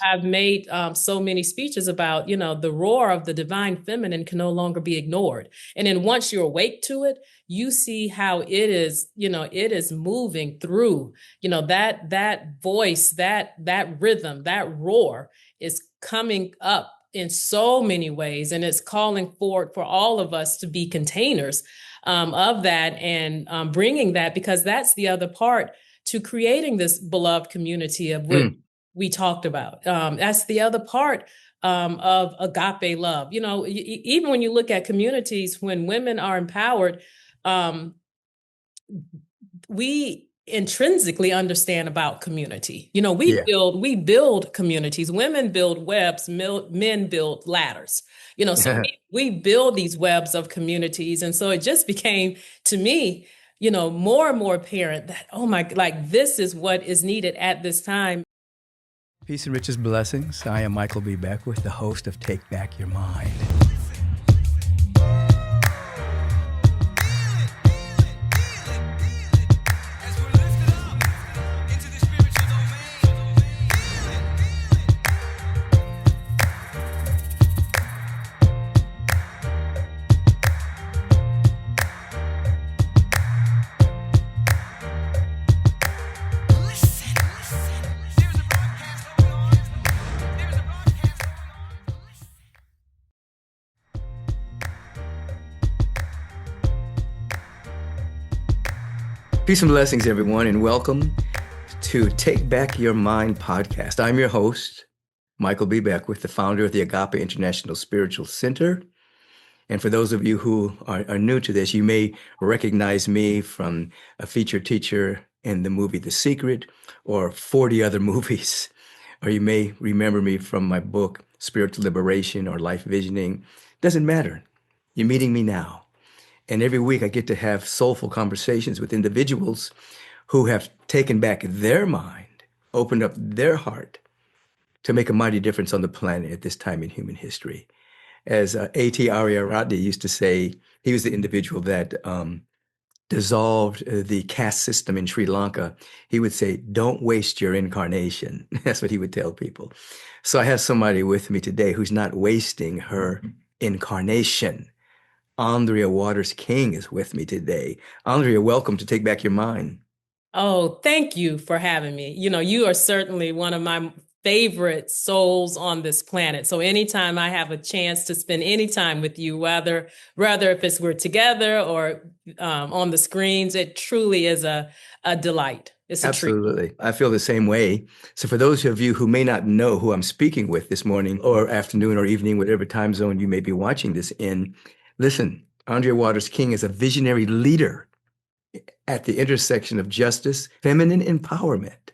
I've made so many speeches about, the roar of the divine feminine can no longer be ignored. And then once you're awake to it, you see how it is, it is moving through, that voice, that rhythm, that roar is coming up in so many ways. And it's calling for all of us to be containers of that and bringing that, because that's the other part to creating this beloved community of which we talked about. That's the other part of agape love. Even when you look at communities, when women are empowered, we intrinsically understand about community. We build communities. Women build webs, men build ladders. So we build these webs of communities. And so it just became, to me, more and more apparent that, oh my, like this is what is needed at this time. Peace and riches blessings. I am Michael B. Beckwith, the host of Take Back Your Mind. Peace and blessings, everyone, and welcome to Take Back Your Mind podcast. I'm your host, Michael B. Beckwith, the founder of the Agape International Spiritual Center. And for those of you who are new to this, you may recognize me from a featured teacher in the movie The Secret or 40 other movies. Or you may remember me from my book, Spiritual Liberation or Life Visioning. Doesn't matter. You're meeting me now. And every week I get to have soulful conversations with individuals who have taken back their mind, opened up their heart to make a mighty difference on the planet at this time in human history. As A.T. Arya used to say, he was the individual that dissolved the caste system in Sri Lanka. He would say, don't waste your incarnation. That's what he would tell people. So I have somebody with me today who's not wasting her incarnation. Arndrea Waters King is with me today. Arndrea, welcome to Take Back Your Mind. Oh, thank you for having me. You are certainly one of my favorite souls on this planet. So anytime I have a chance to spend any time with you, whether if we're together or on the screens, it truly is a delight. It's a treat. Absolutely. I feel the same way. So for those of you who may not know who I'm speaking with this morning or afternoon or evening, whatever time zone you may be watching this in, listen, Arndrea Waters King is a visionary leader at the intersection of justice, feminine empowerment,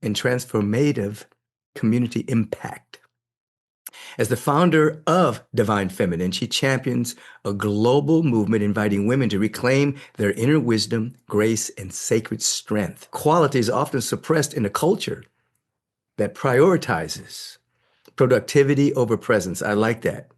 and transformative community impact. As the founder of Divine Feminine, she champions a global movement inviting women to reclaim their inner wisdom, grace, and sacred strength. Qualities often suppressed in a culture that prioritizes productivity over presence. I like that.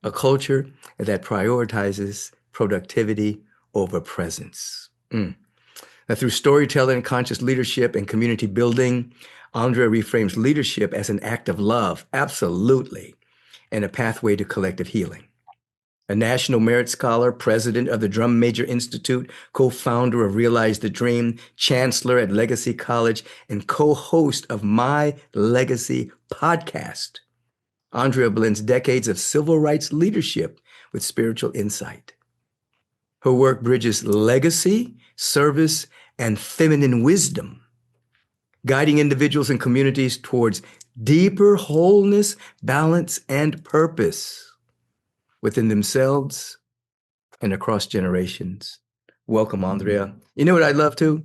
A culture that prioritizes productivity over presence. Now, through storytelling, conscious leadership, and community building, Arndrea reframes leadership as an act of love, absolutely, and a pathway to collective healing. A National Merit Scholar, president of the Drum Major Institute, co-founder of Realize the Dream, chancellor at Legacy College, and co-host of My Legacy podcast, Arndrea blends decades of civil rights leadership with spiritual insight. Her work bridges legacy, service, and feminine wisdom, guiding individuals and communities towards deeper wholeness, balance, and purpose within themselves and across generations. Welcome, Arndrea. You know what I'd love to?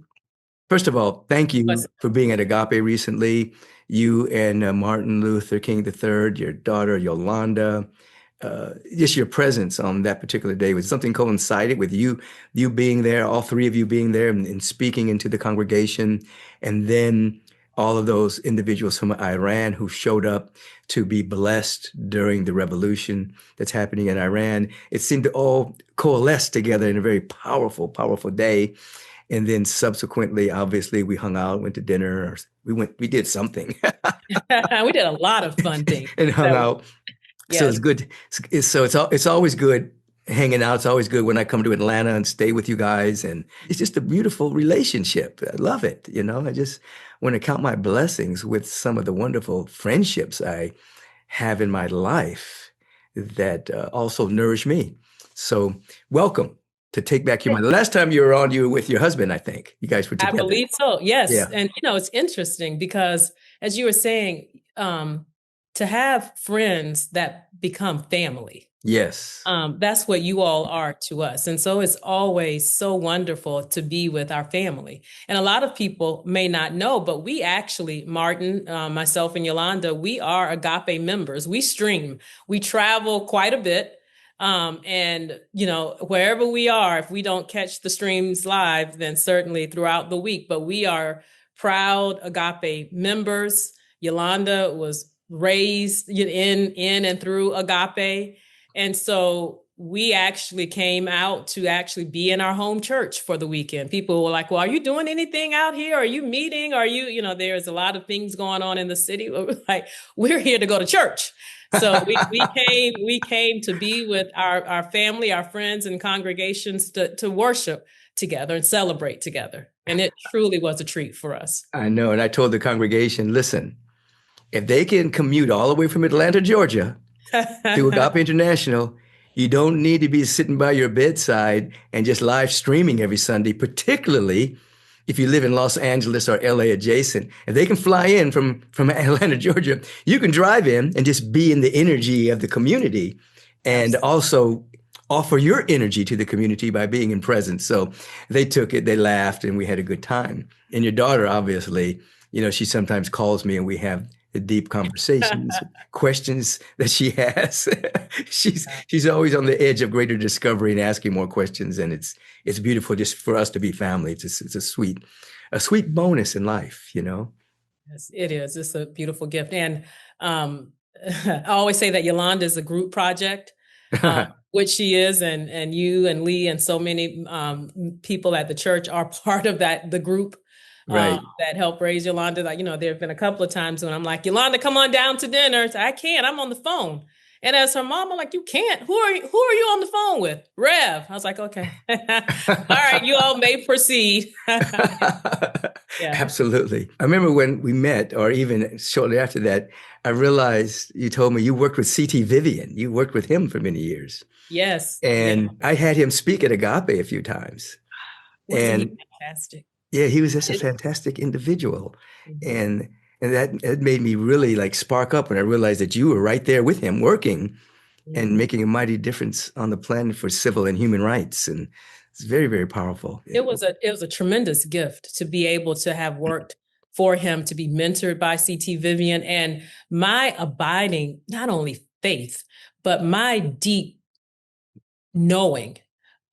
First of all, thank you for being at Agape recently. You and Martin Luther King III, your daughter Yolanda, just your presence on that particular day was something coincided with you being there, all three of you being there and speaking into the congregation. And then all of those individuals from Iran who showed up to be blessed during the revolution that's happening in Iran. It seemed to all coalesce together in a very powerful, powerful day. And then subsequently, obviously, we hung out, went to dinner, or we did something We did a lot of fun things. and hung So, out. So it's yes, good. It's always good hanging out. It's always good when I come to Atlanta and stay with you guys. And it's just a beautiful relationship. I love it. I just want to count my blessings with some of the wonderful friendships I have in my life that also nourish me. So welcome to Take Back Your Mind. The last time you were on, you were with your husband, I think. You guys were I together. believe so. Yes. Yeah. And, it's interesting because as you were saying, to have friends that become family, Yes. that's what you all are to us. And so it's always so wonderful to be with our family. And a lot of people may not know, but we actually, Martin, myself and Yolanda, we are Agape members. We stream, we travel quite a bit. And, wherever we are, if we don't catch the streams live, then certainly throughout the week, but we are proud Agape members. Yolanda was raised in and through Agape. And so we actually came out to actually be in our home church for the weekend. People were like, well, are you doing anything out here? Are you meeting? Are you, there's a lot of things going on in the city. We're like, we're here to go to church. So we came to be with our family, our friends and congregations to worship together and celebrate together. And it truly was a treat for us. I know. And I told the congregation, listen, if they can commute all the way from Atlanta, Georgia to Agape International, you don't need to be sitting by your bedside and just live streaming every Sunday, particularly if you live in Los Angeles or LA adjacent. If they can fly in from Atlanta, Georgia, you can drive in and just be in the energy of the community and also offer your energy to the community by being in presence. So they took it, they laughed, and we had a good time. And your daughter, obviously, she sometimes calls me and we have the deep conversations, questions that she has. she's always on the edge of greater discovery and asking more questions. And it's beautiful just for us to be family. It's a sweet bonus in life, Yes, it is. It's a beautiful gift. And I always say that Yolanda is a group project, which she is, and you and Lee and so many people at the church are part of the group right. That helped raise Yolanda. Like, there have been a couple of times when I'm like, Yolanda, come on down to dinner. So I can't, I'm on the phone. And as her mom, I'm like, you can't. Who are you on the phone with? Rev. I was like, okay. All right, you all may proceed. Yeah. Absolutely. I remember when we met, or even shortly after that, I realized you told me you worked with C.T. Vivian. You worked with him for many years. Yes. And I had him speak at Agape a few times. Wasn't he fantastic? Yeah, he was just a fantastic individual. And that made me really like spark up when I realized that you were right there with him working and making a mighty difference on the planet for civil and human rights. And it's very, very powerful. It was a tremendous gift to be able to have worked for him, to be mentored by C.T. Vivian, and my abiding, not only faith, but my deep knowing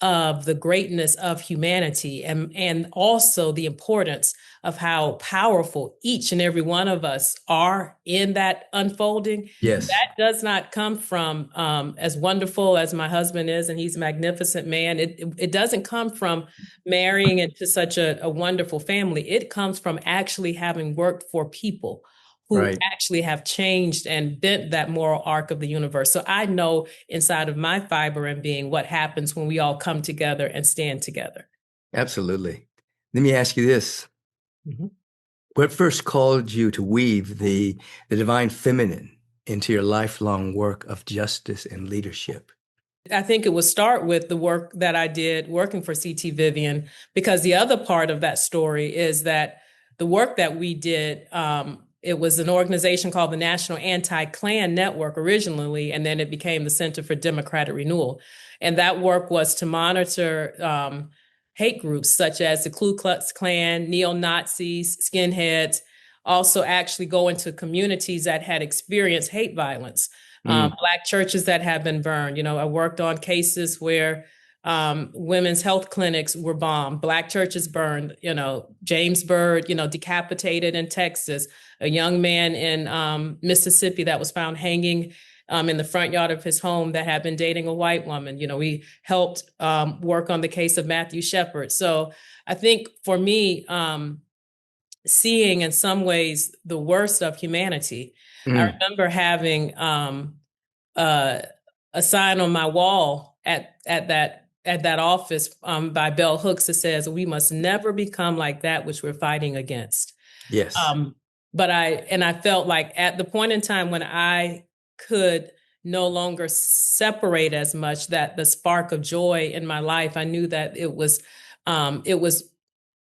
of the greatness of humanity and also the importance of how powerful each and every one of us are in that unfolding. Yes. That does not come from as wonderful as my husband is, and he's a magnificent man. It doesn't come from marrying into such a wonderful family. It comes from actually having worked for people who actually have changed and bent that moral arc of the universe. So I know inside of my fiber and being what happens when we all come together and stand together. Absolutely. Let me ask you this. What first called you to weave the divine feminine into your lifelong work of justice and leadership? I think it would start with the work that I did working for C.T. Vivian, because the other part of that story is that the work that we did, it was an organization called the National Anti-Klan Network originally, and then it became the Center for Democratic Renewal. And that work was to monitor hate groups such as the Ku Klux Klan, neo-Nazis, skinheads, also actually go into communities that had experienced hate violence, Black churches that have been burned. I worked on cases where women's health clinics were bombed, Black churches burned, James Byrd, decapitated in Texas, a young man in Mississippi that was found hanging in the front yard of his home that had been dating a white woman. We helped work on the case of Matthew Shepard. So I think for me, seeing in some ways the worst of humanity, I Mm. remember having uh, a sign on my wall at that office by Bell Hooks that says, "We must never become like that which we're fighting against." Yes. Um, but I felt like at the point in time when I could no longer separate as much, that the spark of joy in my life, I knew that it was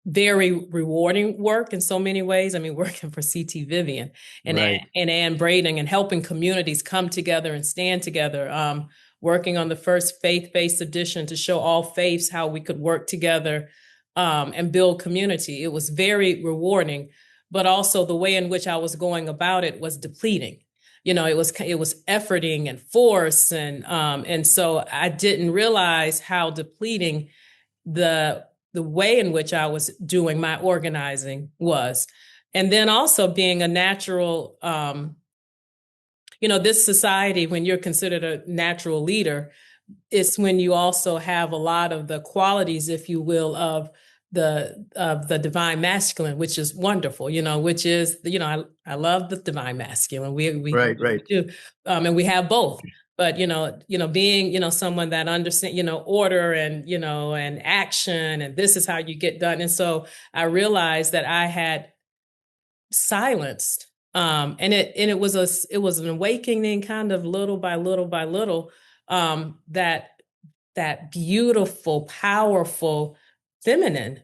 very rewarding work in so many ways. I mean, working for CT Vivian and Right. and Ann Braden and helping communities come together and stand together. Working on the first faith-based edition to show all faiths how we could work together and build community. It was very rewarding, but also the way in which I was going about it was depleting. It was efforting and force, and so I didn't realize how depleting the way in which I was doing my organizing was. And then also being a natural, this society, when you're considered a natural leader, it's when you also have a lot of the qualities, if you will, of the divine masculine, which is wonderful, which is, I love the divine masculine. We Right. Right. do, and we have both. But being someone that understands order and action, and this is how you get done. And so I realized that I had silenced, and it was an awakening, kind of little by little by little, that beautiful, powerful, feminine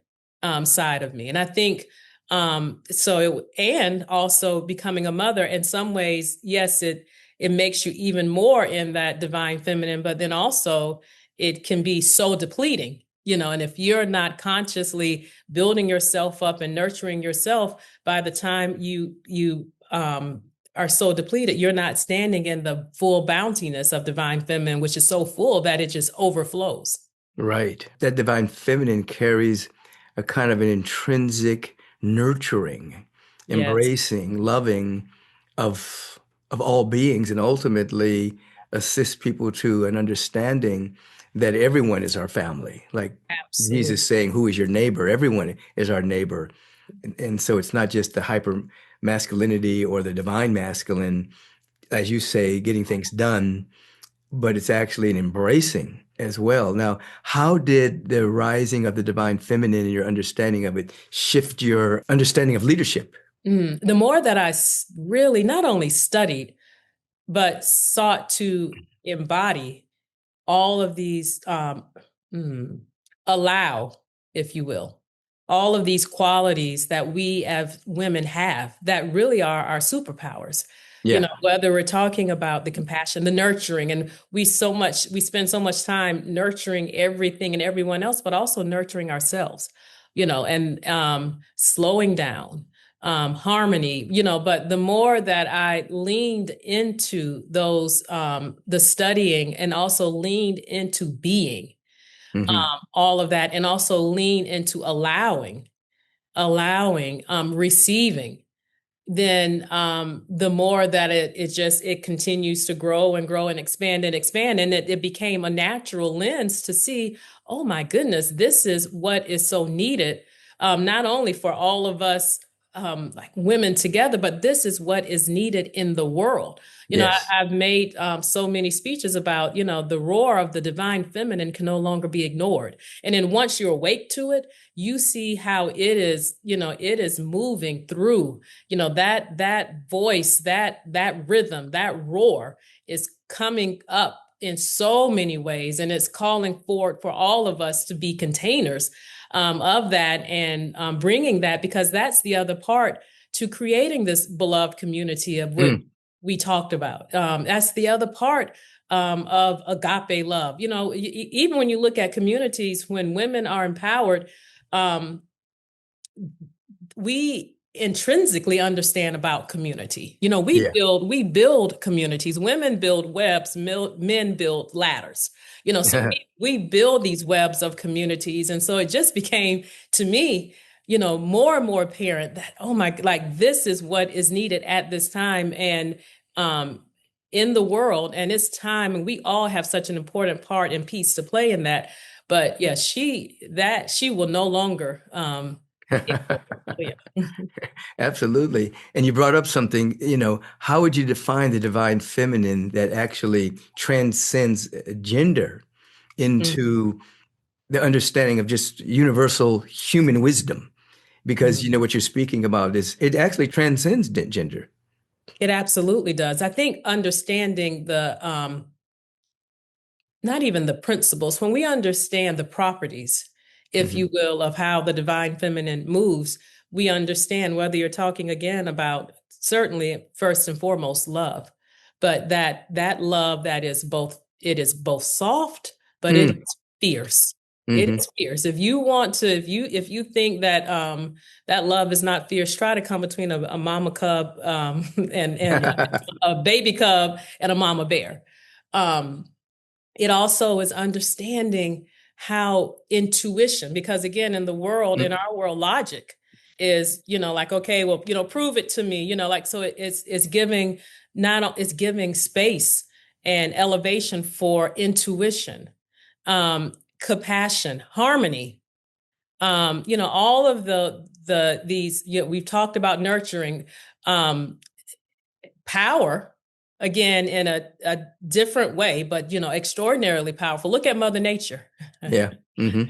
side of me. And I think and also becoming a mother in some ways, yes, it makes you even more in that divine feminine, but then also it can be so depleting. And if you're not consciously building yourself up and nurturing yourself, by the time you are so depleted, you're not standing in the full bountiness of divine feminine, which is so full that it just overflows. Right. That divine feminine carries a kind of an intrinsic nurturing, Yes, embracing, loving of all beings, and ultimately assists people to an understanding that everyone is our family. Like Jesus absolutely. saying, "Who is your neighbor?" Everyone is our neighbor. And so it's not just the hyper masculinity or the divine masculine, as you say, getting things done, but it's actually an embracing as well. Now, how did the rising of the divine feminine and your understanding of it shift your understanding of leadership? The more that I really not only studied, but sought to embody all of these, mm, allow, if you will, all of these qualities that we as women have that really are our superpowers. Yeah. Whether we're talking about the compassion, the nurturing, and we spend so much time nurturing everything and everyone else, but also nurturing ourselves, and slowing down, harmony, but the more that I leaned into the studying, and also leaned into being, Hmm. all of that, and also lean into allowing, receiving, then the more that it continues to grow and grow and expand and expand. And it became a natural lens to see, oh my goodness, this is what is so needed, not only for all of us, like women together, but this is what is needed in the world. Yes. I've made so many speeches about, the roar of the divine feminine can no longer be ignored. And then once you're awake to it, you see how it is moving through, that voice, that rhythm, that roar is coming up in so many ways, and it's calling for all of us to be containers of that, and bringing that, because that's the other part to creating this beloved community of what Mm. we talked about. That's the other part of agape love. Even when you look at communities, when women are empowered, um, we intrinsically understand about community. We Yeah. build communities. Women build webs, men build ladders. So we build these webs of communities. And so it just became, to me, more and more apparent that, oh my, like this is what is needed at this time. And in the world, and it's time, and we all have such an important part and piece to play in that. But yeah, she will no longer yeah. Absolutely. And you brought up something, how would you define the divine feminine that actually transcends gender into the understanding of just universal human wisdom? Because Mhm. what you're speaking about is it actually transcends gender. It absolutely does. I think understanding the not even the principles, when we understand the properties, if Hmm. you will, of how the divine feminine moves, we understand whether you're talking again about certainly first and foremost love, but that love that is both, it is both soft, but it Mm. is fierce. It Hmm. is fierce. If you want to, if you think that that love is not fierce, try to come between a mama cub and a baby cub and a mama bear. Um, it also is understanding how intuition, because again, in our world, logic is, like, okay, well, prove it to me, like, so it's giving, not, it's giving space and elevation for intuition, compassion, harmony, all of these, we've talked about nurturing, um, power, again, in a different way, but extraordinarily powerful. Look at Mother Nature. Yeah. Hmm.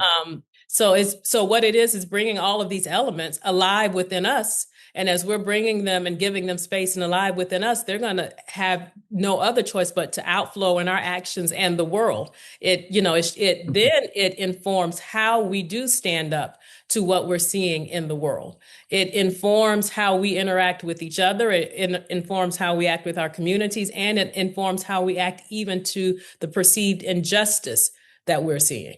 So what it is bringing all of these elements alive within us. And as we're bringing them and giving them space and alive within us, they're going to have no other choice but to outflow in our actions and the world. It informs how we do stand up to what we're seeing in the world. It informs how we interact with each other. Informs how we act with our communities, and it informs how we act even to the perceived injustice that we're seeing.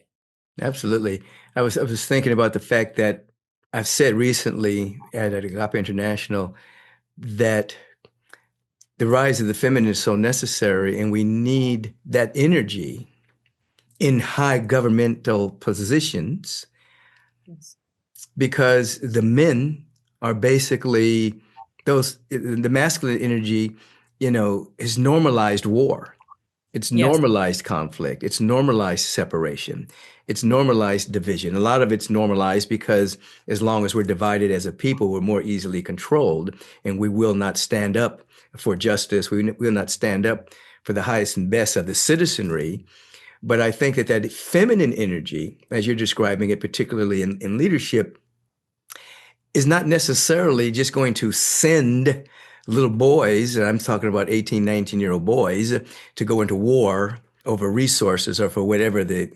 Absolutely. I was thinking about the fact that I've said recently at Agape International that the rise of the feminine is so necessary, and we need that energy in high governmental positions Yes. because the men are basically the masculine energy, is normalized war. It's Yes. normalized conflict. It's normalized separation. It's normalized division. A lot of it's normalized because as long as we're divided as a people, we're more easily controlled, and we will not stand up for justice. We will not stand up for the highest and best of the citizenry. But I think that feminine energy, as you're describing it, particularly in leadership, is not necessarily just going to send little boys, and I'm talking about 18, 19-year-old boys, to go into war over resources or for whatever the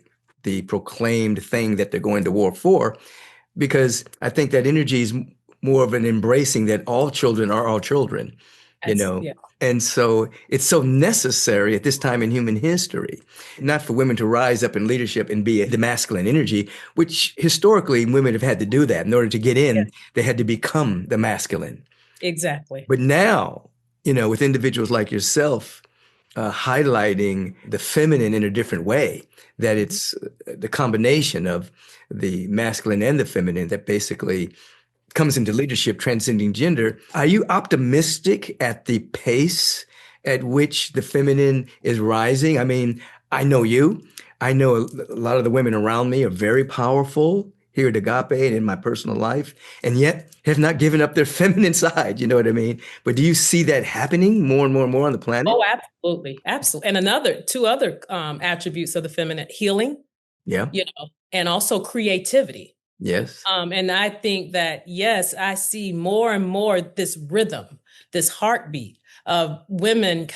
proclaimed thing that they're going to war for, because I think that energy is more of an embracing that all children are all children, you know. Yeah. And so it's so necessary at this time in human history, not for women to rise up in leadership and be the masculine energy, which historically women have had to do that. In order to get Yeah. in, they had to become the masculine. Exactly. But now, with individuals like yourself, highlighting the feminine in a different way, that Mhm. it's the combination of the masculine and the feminine that basically comes into leadership, transcending gender. Are you optimistic at the pace at which the feminine is rising? I mean, I know you. I know a lot of the women around me are very powerful here at Agape and in my personal life, and yet have not given up their feminine side. You know what I mean? But do you see that happening more and more and more on the planet? Oh, absolutely. Absolutely. And two other attributes of the feminine: healing, Yeah. and also creativity. Yes. And I think that, yes, I see more and more this rhythm, this heartbeat of women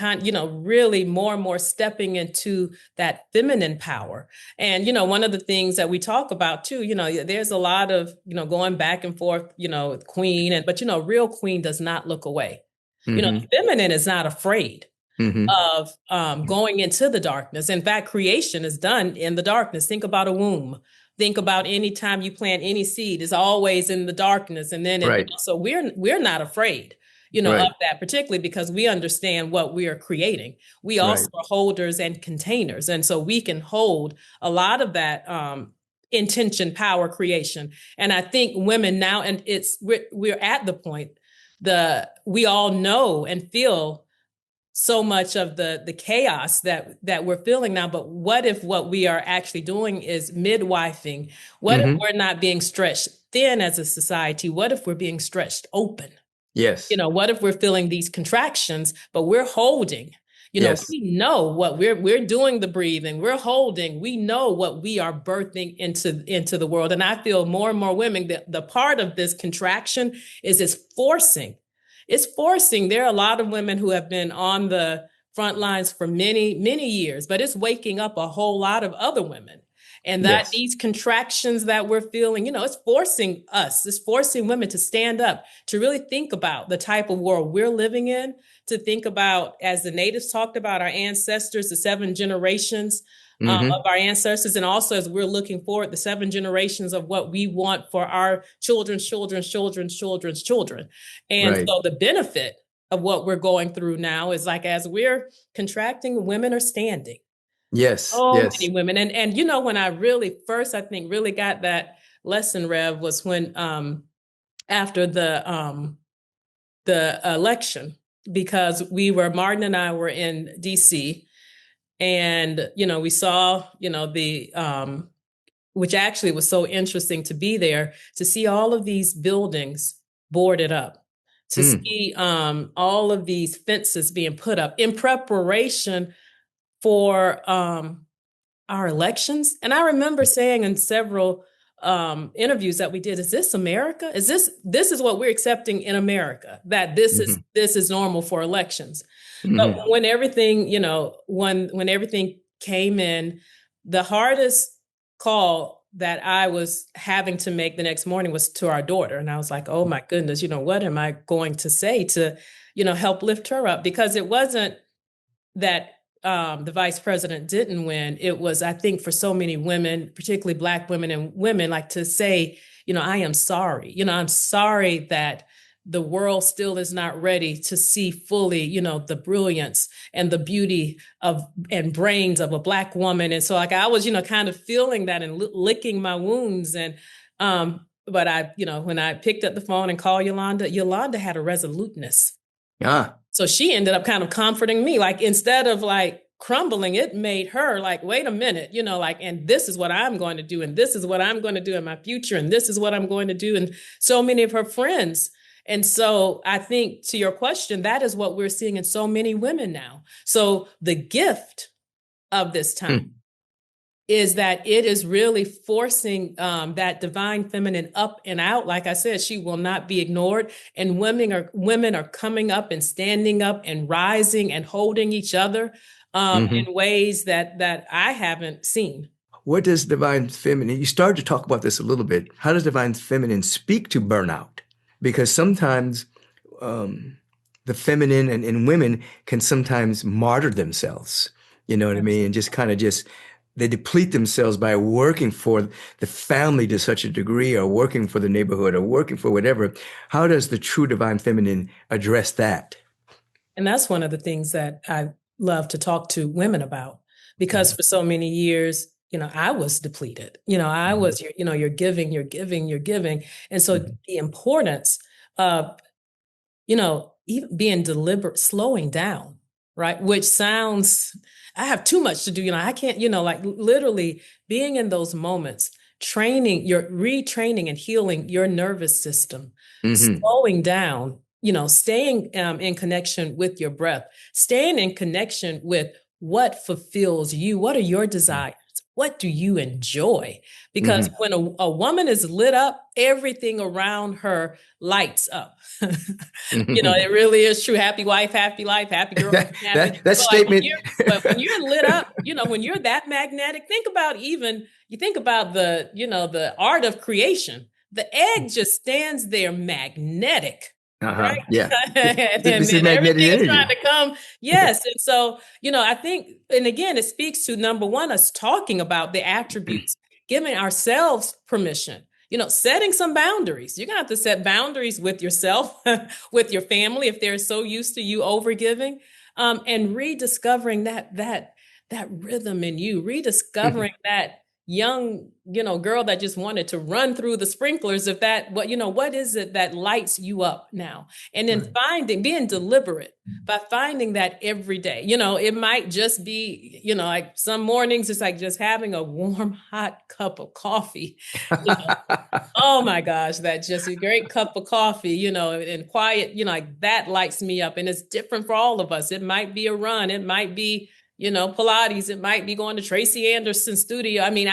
really more and more stepping into that feminine power. And, one of the things that we talk about too, there's a lot of, going back and forth, with queen, but, real queen does not look away. Mm-hmm. Feminine is not afraid Mm-hmm. of going into the darkness. In fact, creation is done in the darkness. Think about a womb. Think about any time you plant any seed, it's always in the darkness. And then Right. so we're not afraid, of Right. that, particularly because we understand what we are creating. We also Right. are holders and containers. And so we can hold a lot of that intention, power, creation. And I think women now, and we're at the point, we all know and feel so much of the chaos that we're feeling now. But what if what we are actually doing is midwifing? What if Hmm. we're not being stretched thin as a society? What if we're being stretched open? Yes. What if we're feeling these contractions, but we're holding? Yes. We know what we're doing the breathing, we're holding, we know what we are birthing into the world. And I feel more and more women that the part of this contraction is forcing. It's forcing. There are a lot of women who have been on the front lines for many, many years, but it's waking up a whole lot of other women. And that Yes. these contractions that we're feeling, it's forcing us, it's forcing women to stand up, to really think about the type of world we're living in, to think about, as the natives talked about, our ancestors, the 7 generations of Hmm. our ancestors, and also as we're looking forward, the 7 generations of what we want for our children's children's children's children's children. And Right. so the benefit of what we're going through now is like as we're contracting, women are standing. Yes. So Yes. many women. And when I really first, I think, really got that lesson, Rev, was when after the election, because Martin and I were in DC, and we saw, the which actually was so interesting to be there, to see all of these buildings boarded up, to Mm. see all of these fences being put up in preparation for our elections. And I remember saying in several interviews that we did, is this America? This is what we're accepting in America, that Hmm. this is normal for elections. But Hmm. when everything, when everything came in, the hardest call that I was having to make the next morning was to our daughter. And I was like, oh my goodness, what am I going to say to, help lift her up? Because it wasn't that the vice president didn't win. It was, I think, for so many women, particularly Black women and women, like to say, I am sorry. I'm sorry that the world still is not ready to see fully, the brilliance and the beauty of and brains of a Black woman. And so, like, I was, kind of feeling that and licking my wounds. And but I, when I picked up the phone and called Yolanda had a resoluteness. Ah. So she ended up kind of comforting me. Like, instead of like crumbling, it made her like, wait a minute, like, and this is what I'm going to do. And this is what I'm going to do in my future. And this is what I'm going to do. And so many of her friends. And so I think, to your question, that is what we're seeing in so many women now. So the gift of this time Hmm. is that it is really forcing that divine feminine up and out. Like I said, she will not be ignored, and women are coming up and standing up and rising and holding each other Hmm. in ways that I haven't seen. What does divine feminine, you started to talk about this a little bit. How does divine feminine speak to burnout? Because sometimes um, the feminine and women can sometimes martyr themselves. You know what I mean? And just kind of they deplete themselves by working for the family to such a degree, or working for the neighborhood, or working for whatever. How does the true divine feminine address that? And that's one of the things that I love to talk to women about, because Mhm. for so many years, I was depleted. I Mhm. was, you're giving, you're giving, you're giving. And so Mhm. the importance of, even being deliberate, slowing down, right? Which sounds, I have too much to do. I can't, like literally being in those moments, retraining and healing your nervous system, Mhm. slowing down, staying in connection with your breath, staying in connection with what fulfills you. What are your desires? What do you enjoy? Because Mhm. when a woman is lit up, everything around her lights up. Mhm. It really is true. Happy wife, happy life, happy girlfriend, happy. That But like statement. when you're lit up, when you're that magnetic, think about, even you think about the art of creation. The egg just stands there magnetic, Uh-huh. right? Yeah. And This is then magnetic everything is trying energy. to come. Yes. And so, I think, and again, it speaks to, number one, us talking about the attributes, giving ourselves permission, setting some boundaries. You're gonna have to set boundaries with yourself, with your family, if they're so used to you overgiving, and rediscovering that rhythm in you, rediscovering that young, girl that just wanted to run through the sprinklers, if that, what is it that lights you up now? And then being deliberate by finding that every day. It might just be, like some mornings it's like just having a warm, hot cup of coffee. you know, Oh my gosh, that just a great cup of coffee, and quiet, like that lights me up. And it's different for all of us. It might be a run, it might be, Pilates, it might be going to Tracy Anderson's studio. I mean,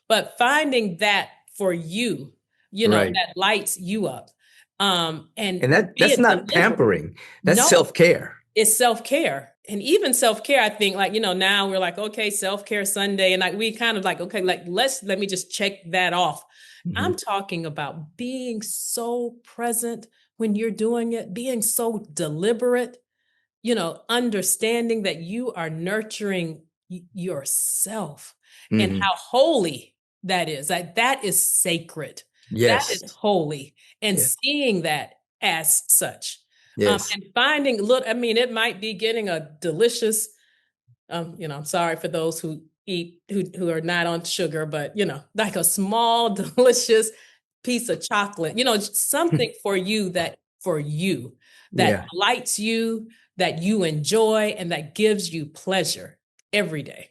but finding that for you, Right. that lights you up. And And that's being not deliberate. pampering. That's No, self-care. it's self-care. And even self-care, I think, like, now we're like, okay, self-care Sunday. And like we kind of like, okay, like let me just check that off. Mhm. I'm talking about being so present when you're doing it, being so deliberate, understanding that you are nurturing yourself and Mhm. how holy that is. Like that is sacred. That Yes. is holy. And Yeah. seeing that as such. Yes. And finding, look, I mean, it might be getting a delicious, I'm sorry for those who eat who are not on sugar, but like a small, delicious piece of chocolate, something for you that Yeah. lights you, that you enjoy, and that gives you pleasure every day.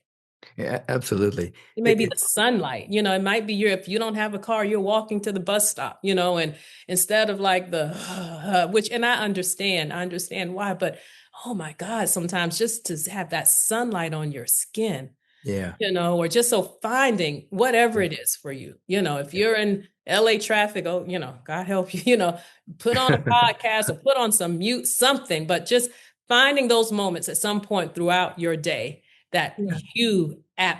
Yeah, absolutely. It may It- be it- the sunlight, it might be if you don't have a car, you're walking to the bus stop, and instead of like the, which, and I understand why, but oh my God, sometimes just to have that sunlight on your skin, yeah. or just so finding whatever Yeah. it is for you, if you're in LA traffic, oh, God help you, put on a podcast or put on some mute, something, but just finding those moments at some point throughout your day that Yeah.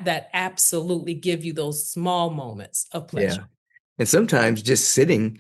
that absolutely give you those small moments of pleasure. Yeah. And sometimes just sitting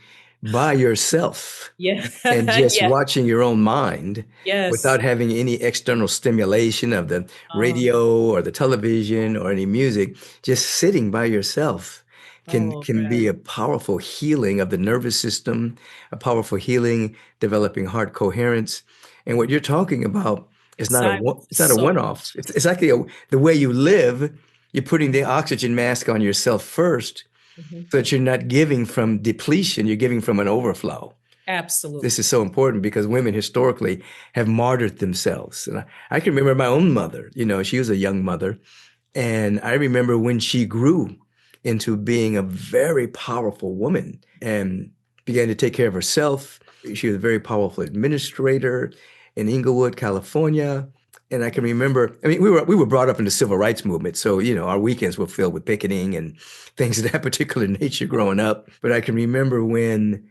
by yourself Yeah. and just Yeah. watching your own mind Yes. without having any external stimulation of the Oh, radio or the television or any music, just sitting by yourself oh, can man. be a powerful healing of the nervous system, a powerful healing, developing heart coherence. And what you're talking about is not a Simon, it's not a so one-off. It's actually the way you live. You're putting the oxygen mask on yourself first mhm. so that you're not giving from depletion, you're giving from an overflow. This Absolutely. is so important because women historically have martyred themselves. And I can remember my own mother, she was a young mother. And I remember when she grew into being a very powerful woman and began to take care of herself. She was a very powerful administrator in Inglewood, California. And I can remember, I mean, we were brought up in the civil rights movement. So, our weekends were filled with picketing and things of that particular nature growing up. But I can remember when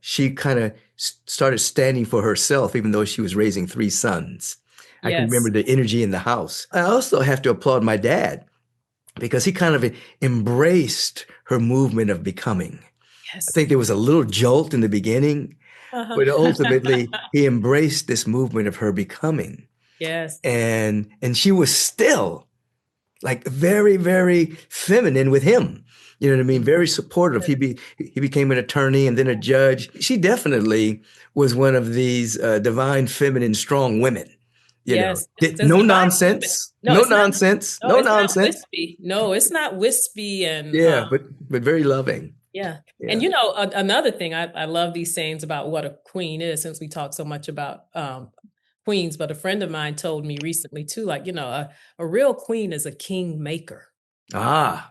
she kind of started standing for herself, even though she was raising three sons. I can remember Yes. the energy in the house. I also have to applaud my dad because he kind of embraced her movement of becoming. I Yes. think there was a little jolt in the beginning, Uh-huh. but ultimately he embraced this movement of her becoming. Yes. And she was still like very, very feminine with him. You know what I mean? Very supportive. He became an attorney and then a judge. She definitely was one of these divine, feminine, strong women. Yes, Did it's no divine feminine. nonsense, No, no it's not. nonsense, No, no it's not nonsense. wispy. No, it's not wispy and Yeah, but very loving. yeah. And Yeah. another thing, I love these sayings about what a queen is, since we talk so much about queens. But a friend of mine told me recently too, like a real queen is a king maker. Ah,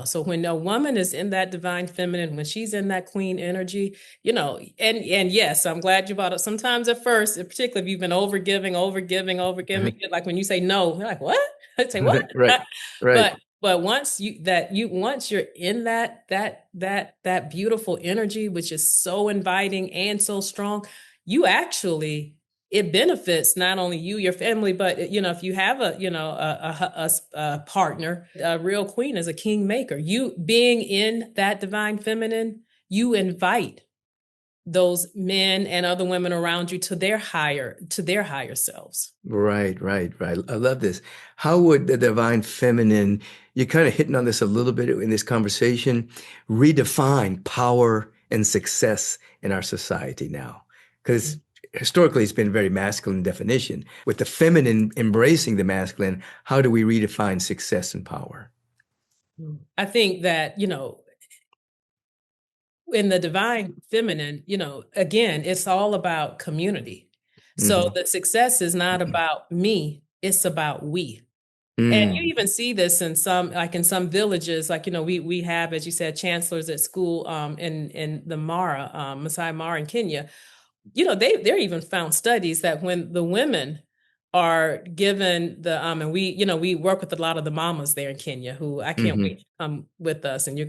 So when a woman is in that divine feminine, when she's in that queen energy, and yes, I'm glad you brought it. Sometimes at first, particularly if you've been overgiving, like when you say no, you're like, what? I say what? right, right. But once you're in that beautiful energy, which is so inviting and so strong, you actually it benefits not only you, your family, but if you have a partner, a real queen is a king maker. You being in that divine feminine, you invite those men and other women around you to their higher selves. Right, right, right. I love this. How would the divine feminine, you're kind of hitting on this a little bit in this conversation, redefine power and success in our society now? Because historically it's been a very masculine definition. With the feminine embracing the masculine, how do we redefine success and power? I think that, in the divine feminine, again, it's all about community. So Hmm. the success is not about me, it's about we. And you Mm. even see this in some, like in some villages, like, we have, as you said, chancellors at school, in the Mara, Masai Mara in Kenya. They're even found studies that when the women are given the and we work with a lot of the mamas there in Kenya, who I can't Hmm. wait to come with us, and you're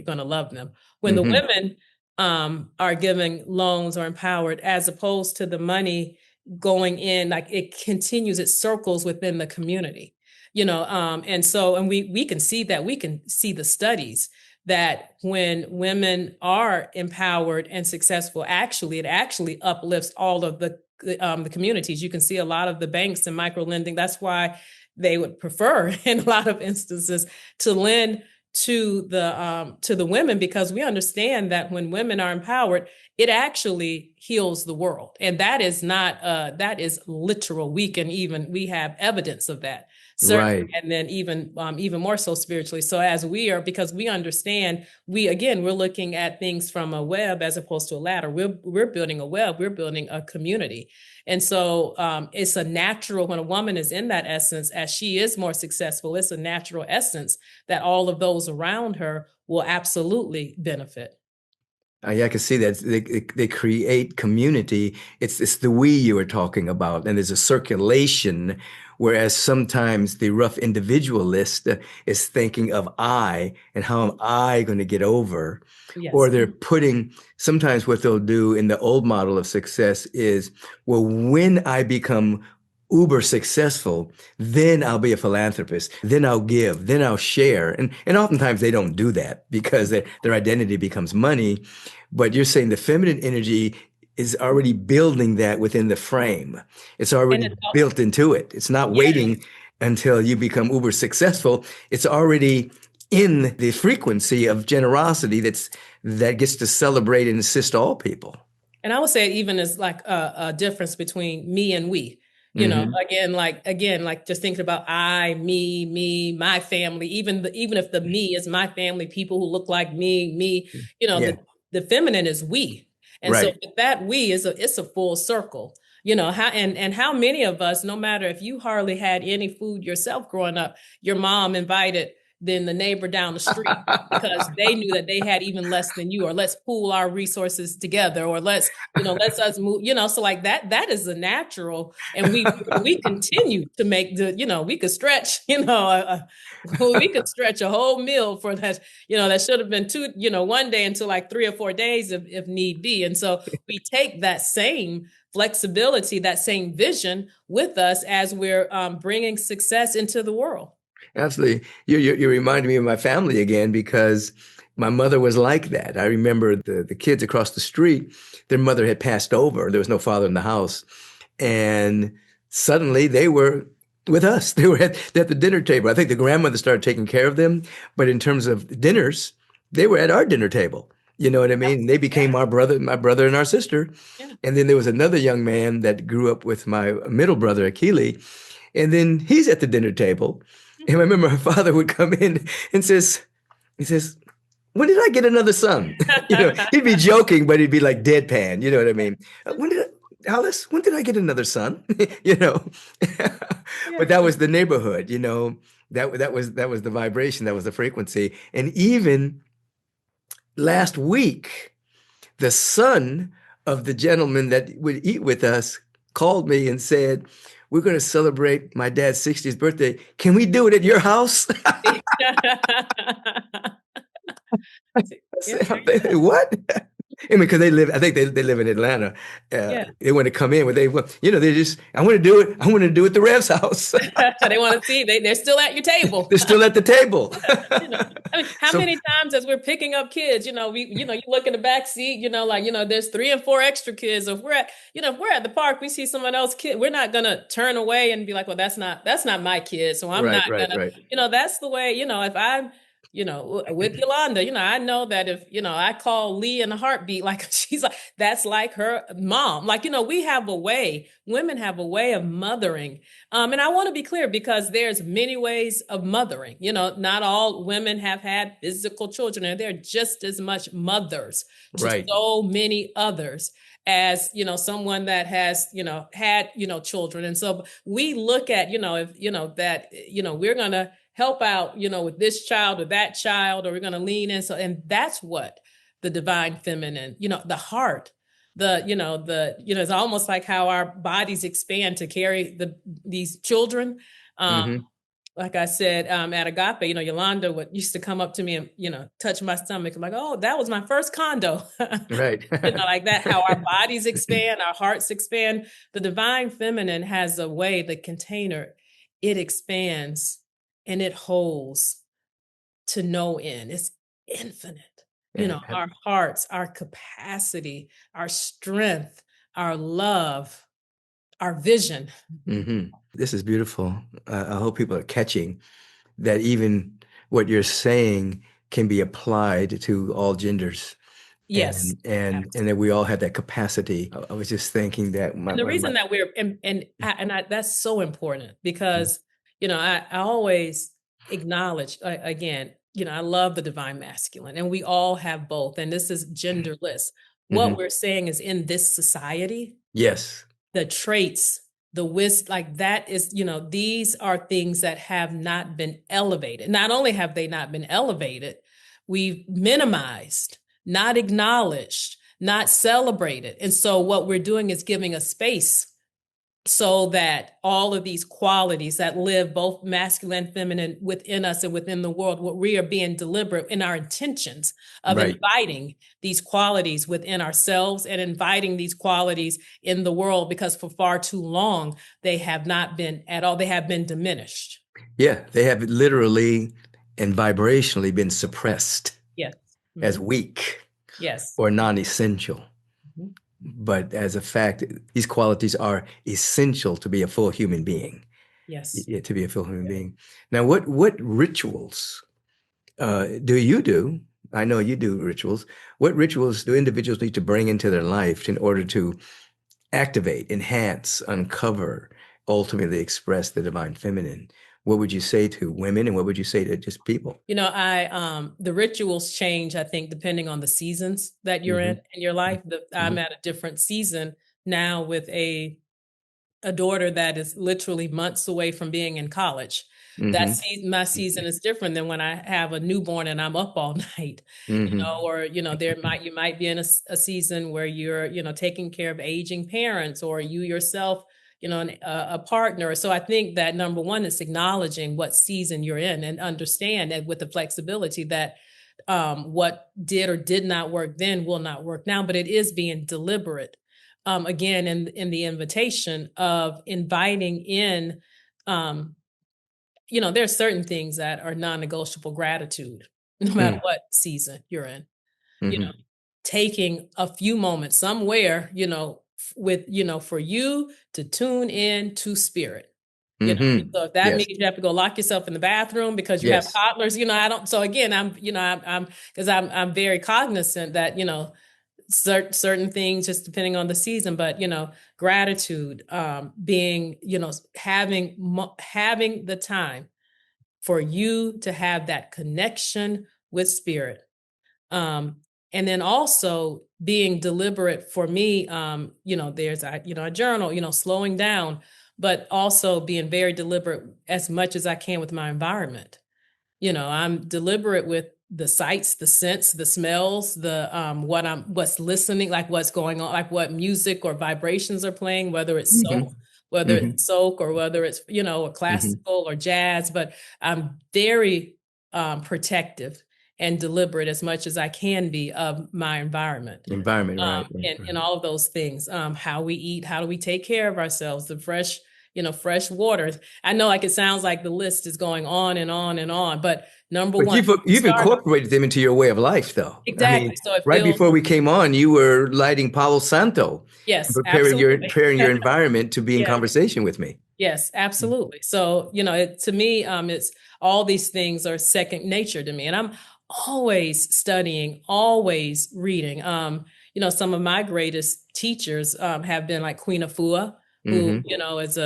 gonna love them. When the Hmm. women are giving loans or empowered, as opposed to the money going in, like it continues, it circles within the community. And we can see that, we can see the studies that when women are empowered and successful, actually, it actually uplifts all of the communities. You can see a lot of the banks and micro lending. That's why they would prefer, in a lot of instances, to lend to the women, because we understand that when women are empowered, it actually heals the world, and that is not that is literal. We have evidence of that, certainly, Right. and then even more so spiritually. So as we are, because we understand, we're looking at things from a web as opposed to a ladder. We're building a web, we're building a community. And so it's a natural, when a woman is in that essence, as she is more successful, it's a natural essence that all of those around her will absolutely benefit. Yeah, I can see that they create community. It's the we you were talking about, and there's a circulation. Whereas sometimes the rough individualist is thinking of I and how am I going to get over, or Yes. they're putting. Sometimes what they'll do in the old model of success is, well, when I become uber successful, then I'll be a philanthropist, then I'll give, then I'll share. And oftentimes they don't do that because their identity becomes money. But you're saying the feminine energy is already building that within the frame. It's And already it's all, built into it. It's not yes. waiting until you become uber successful. It's already in the frequency of generosity that gets to celebrate and assist all people. And I would say it even is like a difference between me and we. Hmm. Again, like just thinking about I, me, my family. Even if the me is my family, people who look like me. You know, Yeah, the feminine is we, and so right. with that we is it's a full circle. How many of us, no matter if you hardly had any food yourself growing up, your mom invited then the neighbor down the street because they knew that they had even less than you, or let's pool our resources together, or let's us move, so like that is a natural. And we continue to make we could stretch, we could stretch a whole meal for that, that should have been two, one day into like 3 or 4 days if need be. And so we take that same flexibility, that same vision with us as we're bringing success into the world. Absolutely. You reminded me of my family again because my mother was like that. I remember the kids across the street, their mother had passed over. There was no father in the house. And suddenly they were with us. They were at the dinner table. I think the grandmother started taking care of them. But in terms of dinners, they were at our dinner table. You know what I mean? They Yeah, became my brother and our sister. yeah. And then there was another young man that grew up with my middle brother, Akili. And then he's at the dinner table. And I remember my father would come in and he says, when did I get another son? He'd be joking, but he'd be like deadpan. You know what I mean? Alice, when did I get another son? you know, Yeah. but that was the neighborhood. That was the vibration. That was the frequency. And even last week, the son of the gentleman that would eat with us called me and said, we're going to celebrate my dad's 60th birthday. Can we do it at your house? I Yeah, said, there you go. what? I mean, because I think they live in Atlanta. Yeah. They want to come in, but I want to do it. I want to do it at the Rev's house. They want to see they're still at your table. They're still at the table. you know, I mean, how So many times as we're picking up kids, you look in the back seat, there's 3 and 4 extra kids. If we're at the park, we see someone else kid, we're not gonna turn away and be like, well, that's not my kid. So I'm right, not right, gonna, right. that's the way, if I'm with Yolanda, I know that if, I call Lee in a heartbeat, like she's like, that's like her mom. Like, women have a way of mothering. And I want to be clear because there's many ways of mothering. Not all women have had physical children, and they're just as much mothers to Right. so many others as, someone that has, had, children. And so we look at, if, that, we're going to help out, with this child or that child, or we're going to lean in. So, and that's what the divine feminine, the heart, it's almost like how our bodies expand to carry these children. Mm-hmm. Like I said, at Agape, Yolanda used to come up to me and, touch my stomach. I'm like, oh, that was my first condo. Right. Like that, how our bodies expand, our hearts expand. The divine feminine has a way, the container, it expands and it holds to no end. It's infinite. Yeah. Our hearts, our capacity, our strength, our love, our vision. Mm-hmm. This is beautiful. I hope people are catching that even what you're saying can be applied to all genders. Yes. And that we all have that capacity. I was just thinking that And the reason that we're that's so important because I always acknowledge again, I love the divine masculine, and we all have both, and this is genderless. What we're saying is, in this society, yes, the traits, the wisdom, like that is, these are things that have not been elevated. Not only have they not been elevated, we've minimized, not acknowledged, not celebrated. And so what we're doing is giving a space so that all of these qualities that live both masculine and feminine within us and within the world, what we are being deliberate in our intentions of inviting these qualities within ourselves and inviting these qualities in the world, because for far too long, they have not been at all. They have been diminished. Yeah, they have literally and vibrationally been suppressed. Yes. As weak. Yes. Or non-essential. But as a fact, these qualities are essential to be a full human being. Yes. To be a full human being. Now, what rituals do you do? I know you do rituals. What rituals do individuals need to bring into their life in order to activate, enhance, uncover, ultimately express the divine feminine? What would you say to women, and what would you say to just people? The rituals change, I think, depending on the seasons that you're in your life. I'm at a different season now with a daughter that is literally months away from being in college. My season is different than when I have a newborn and I'm up all night, or, you might be in a season where you're, taking care of aging parents, or you yourself, a partner. So I think that number one is acknowledging what season you're in, and understand that with the flexibility that what did or did not work then will not work now, but it is being deliberate. Again, in the invitation of inviting in, there's certain things that are non-negotiable. Gratitude, no matter what season you're in, taking a few moments somewhere, for you to tune in to spirit. So if that means you have to go lock yourself in the bathroom because you have toddlers, I don't. So again, I'm very cognizant that, certain things just depending on the season, but, gratitude, being, having the time for you to have that connection with spirit. And then also being deliberate for me, there's a journal, slowing down, but also being very deliberate as much as I can with my environment. I'm deliberate with the sights, the scents, the smells, the what's listening, like what's going on, like what music or vibrations are playing, whether it's soak, or whether it's, a classical or jazz. But I'm very protective and deliberate as much as I can be of my environment. Right. And all of those things, how we eat, how do we take care of ourselves, the fresh water. I know, like, it sounds like the list is going on and on and on, but one, you've incorporated them into your way of life, though. Exactly. I mean, so right before we came on, you were lighting Palo Santo. Yes, preparing your environment to be in conversation with me. Yes, absolutely. So, to me, it's all these things are second nature to me. And I'm always studying, always reading. Some of my greatest teachers have been like Queen Afua, who, Mm-hmm. is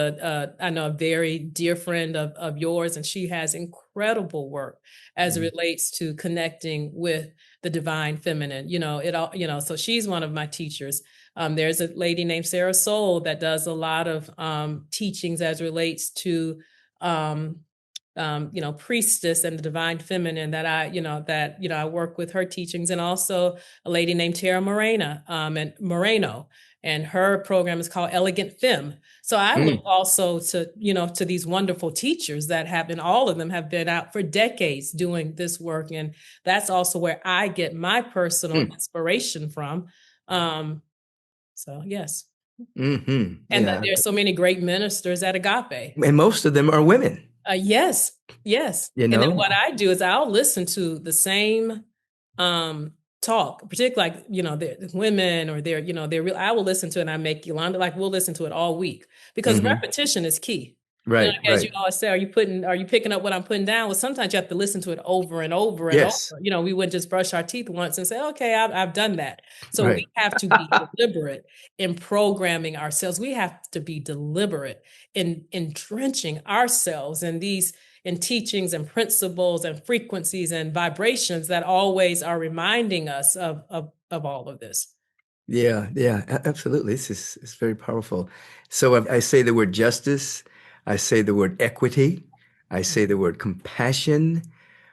I know a very dear friend of yours, and she has incredible work as it relates to connecting with the divine feminine. It all, so she's one of my teachers. There's a lady named Sarah Soul that does a lot of teachings as relates to, priestess and the divine feminine I work with her teachings, and also a lady named Tara Moreno, and her program is called Elegant Femme. So I look also to these wonderful teachers that have been, all of them have been out for decades doing this work. And that's also where I get my personal inspiration from. So yes. Mm-hmm. And that Yeah. there's so many great ministers at Agape. And most of them are women, Yes, yes. you And then know? what I do is I'll listen to the same talk, particularly like, the women, or they're real. I will listen to it, and I make Yolanda, like, we'll listen to it all week, because Mm-hmm. repetition is key. Right, As you right. always say, are you picking up what I'm putting down? Well, sometimes you have to listen to it over and over and over. Yes, We wouldn't just brush our teeth once and say, okay, I've done that. So we right. have to be deliberate in programming ourselves. We have to be deliberate in drenching ourselves in these, in teachings and principles and frequencies and vibrations that always are reminding us of all of this. Yeah, yeah, absolutely. It's very powerful. So I say the word justice, I say the word equity, I say the word compassion.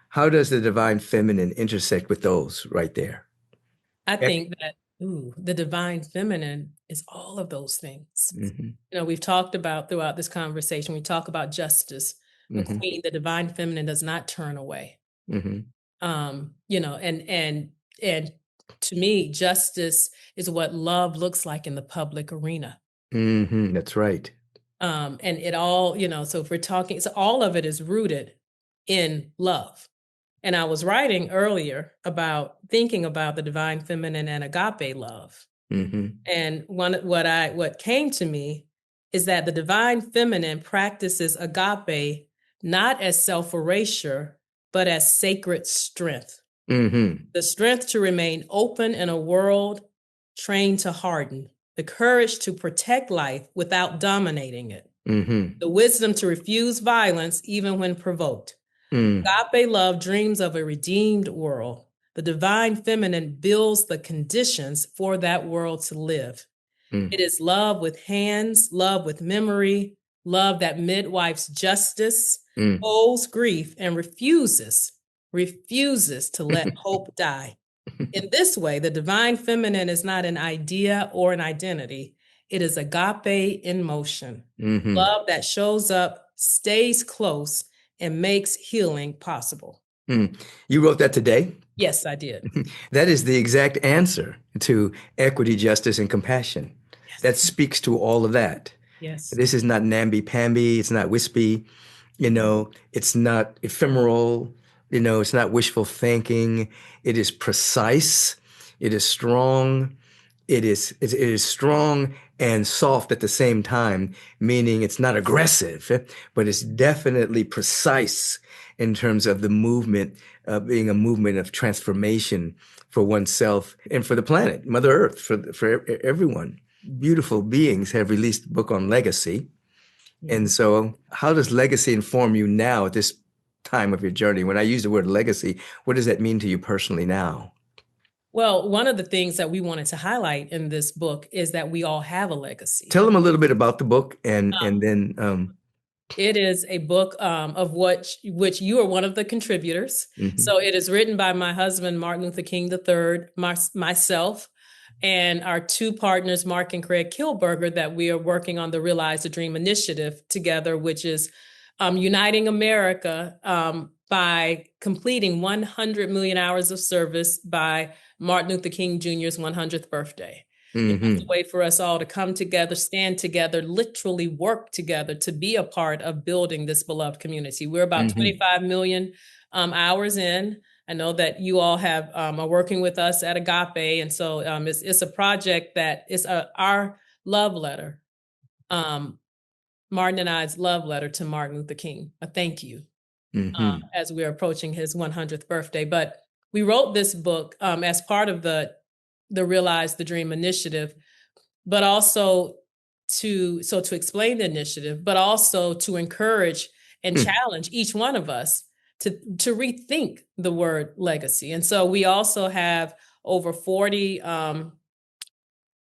How does the divine feminine intersect with those right there? I Ec- think that, the divine feminine is all of those things. hmm We've talked about throughout this conversation, we talk about justice. The hmm queen, the divine feminine, does not turn away. hmm And to me, justice is what love looks like in the public arena. That's right. And it all, so if we're talking, so all of it is rooted in love. And I was writing earlier about thinking about the divine feminine and agape love. hmm And what came to me is that the divine feminine practices agape not as self-erasure, but as sacred strength. hmm The strength to remain open in a world trained to harden, the courage to protect life without dominating it, hmm the wisdom to refuse violence even when provoked. mm Agape love dreams of a redeemed world. The divine feminine builds the conditions for that world to live. mm It is love with hands, love with memory, love that midwifes justice, mm holds grief, and refuses to let hope die. In this way, the divine feminine is not an idea or an identity. It is agape in motion. hmm Love that shows up, stays close, and makes healing possible. mm. You wrote that today? Yes, I did. That is the exact answer to equity, justice, and compassion. That Yes. speaks to all of that. Yes. This is not namby-pamby. It's not wispy. It's not ephemeral. It's not wishful thinking. It is precise. It is strong. It is strong and soft at the same time, meaning it's not aggressive, but it's definitely precise in terms of the movement, being a movement of transformation for oneself and for the planet, Mother Earth, for everyone. Beautiful beings have released a book on legacy. And Mhm. so, how does legacy inform you now at this time of your journey? When I use the word legacy, what does that mean to you personally now? Well, one of the things that we wanted to highlight in this book is that we all have a legacy. Tell them a little bit about the book, and then It is a book of which you are one of the contributors. mhm, So it is written by my husband, Martin Luther King III, myself, and our two partners, Mark and Craig Kilberger, that we are working on the Realize the Dream initiative together, which is uniting America by completing 100 million hours of service by Martin Luther King Jr.'s 100th birthday. It's a mhm, way for us all to come together, stand together, literally work together to be a part of building this beloved community. We're about mhm, 25 million hours in. I know that you all are working with us at Agape, and so it's a project that is our love letter. Um, Martin and I's love letter to Martin Luther King, a thank you, Hmm. as we're approaching his 100th birthday. But we wrote this book as part of the Realize the Dream initiative, but also to explain the initiative, but also to encourage and challenge each one of us to rethink the word legacy. And so we also have over 40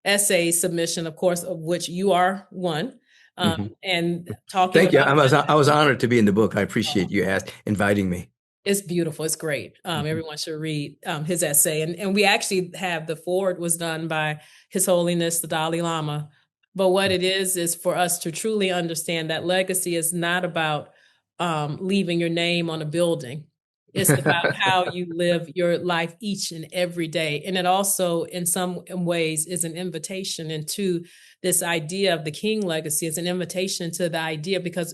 essay submission, of course, of which you are one, Hmm. and talking Thank you. about I was honored to be in the book. I appreciate you inviting me. it's beautiful. It's great. Mhm. Everyone should read his essay. And we actually have the foreword was done by His Holiness, the Dalai Lama. But what it is for us to truly understand that legacy is not about leaving your name on a building. It's about how you live your life each and every day. And it also, in some ways, is an invitation into this idea of the King legacy. It's an invitation to the idea because,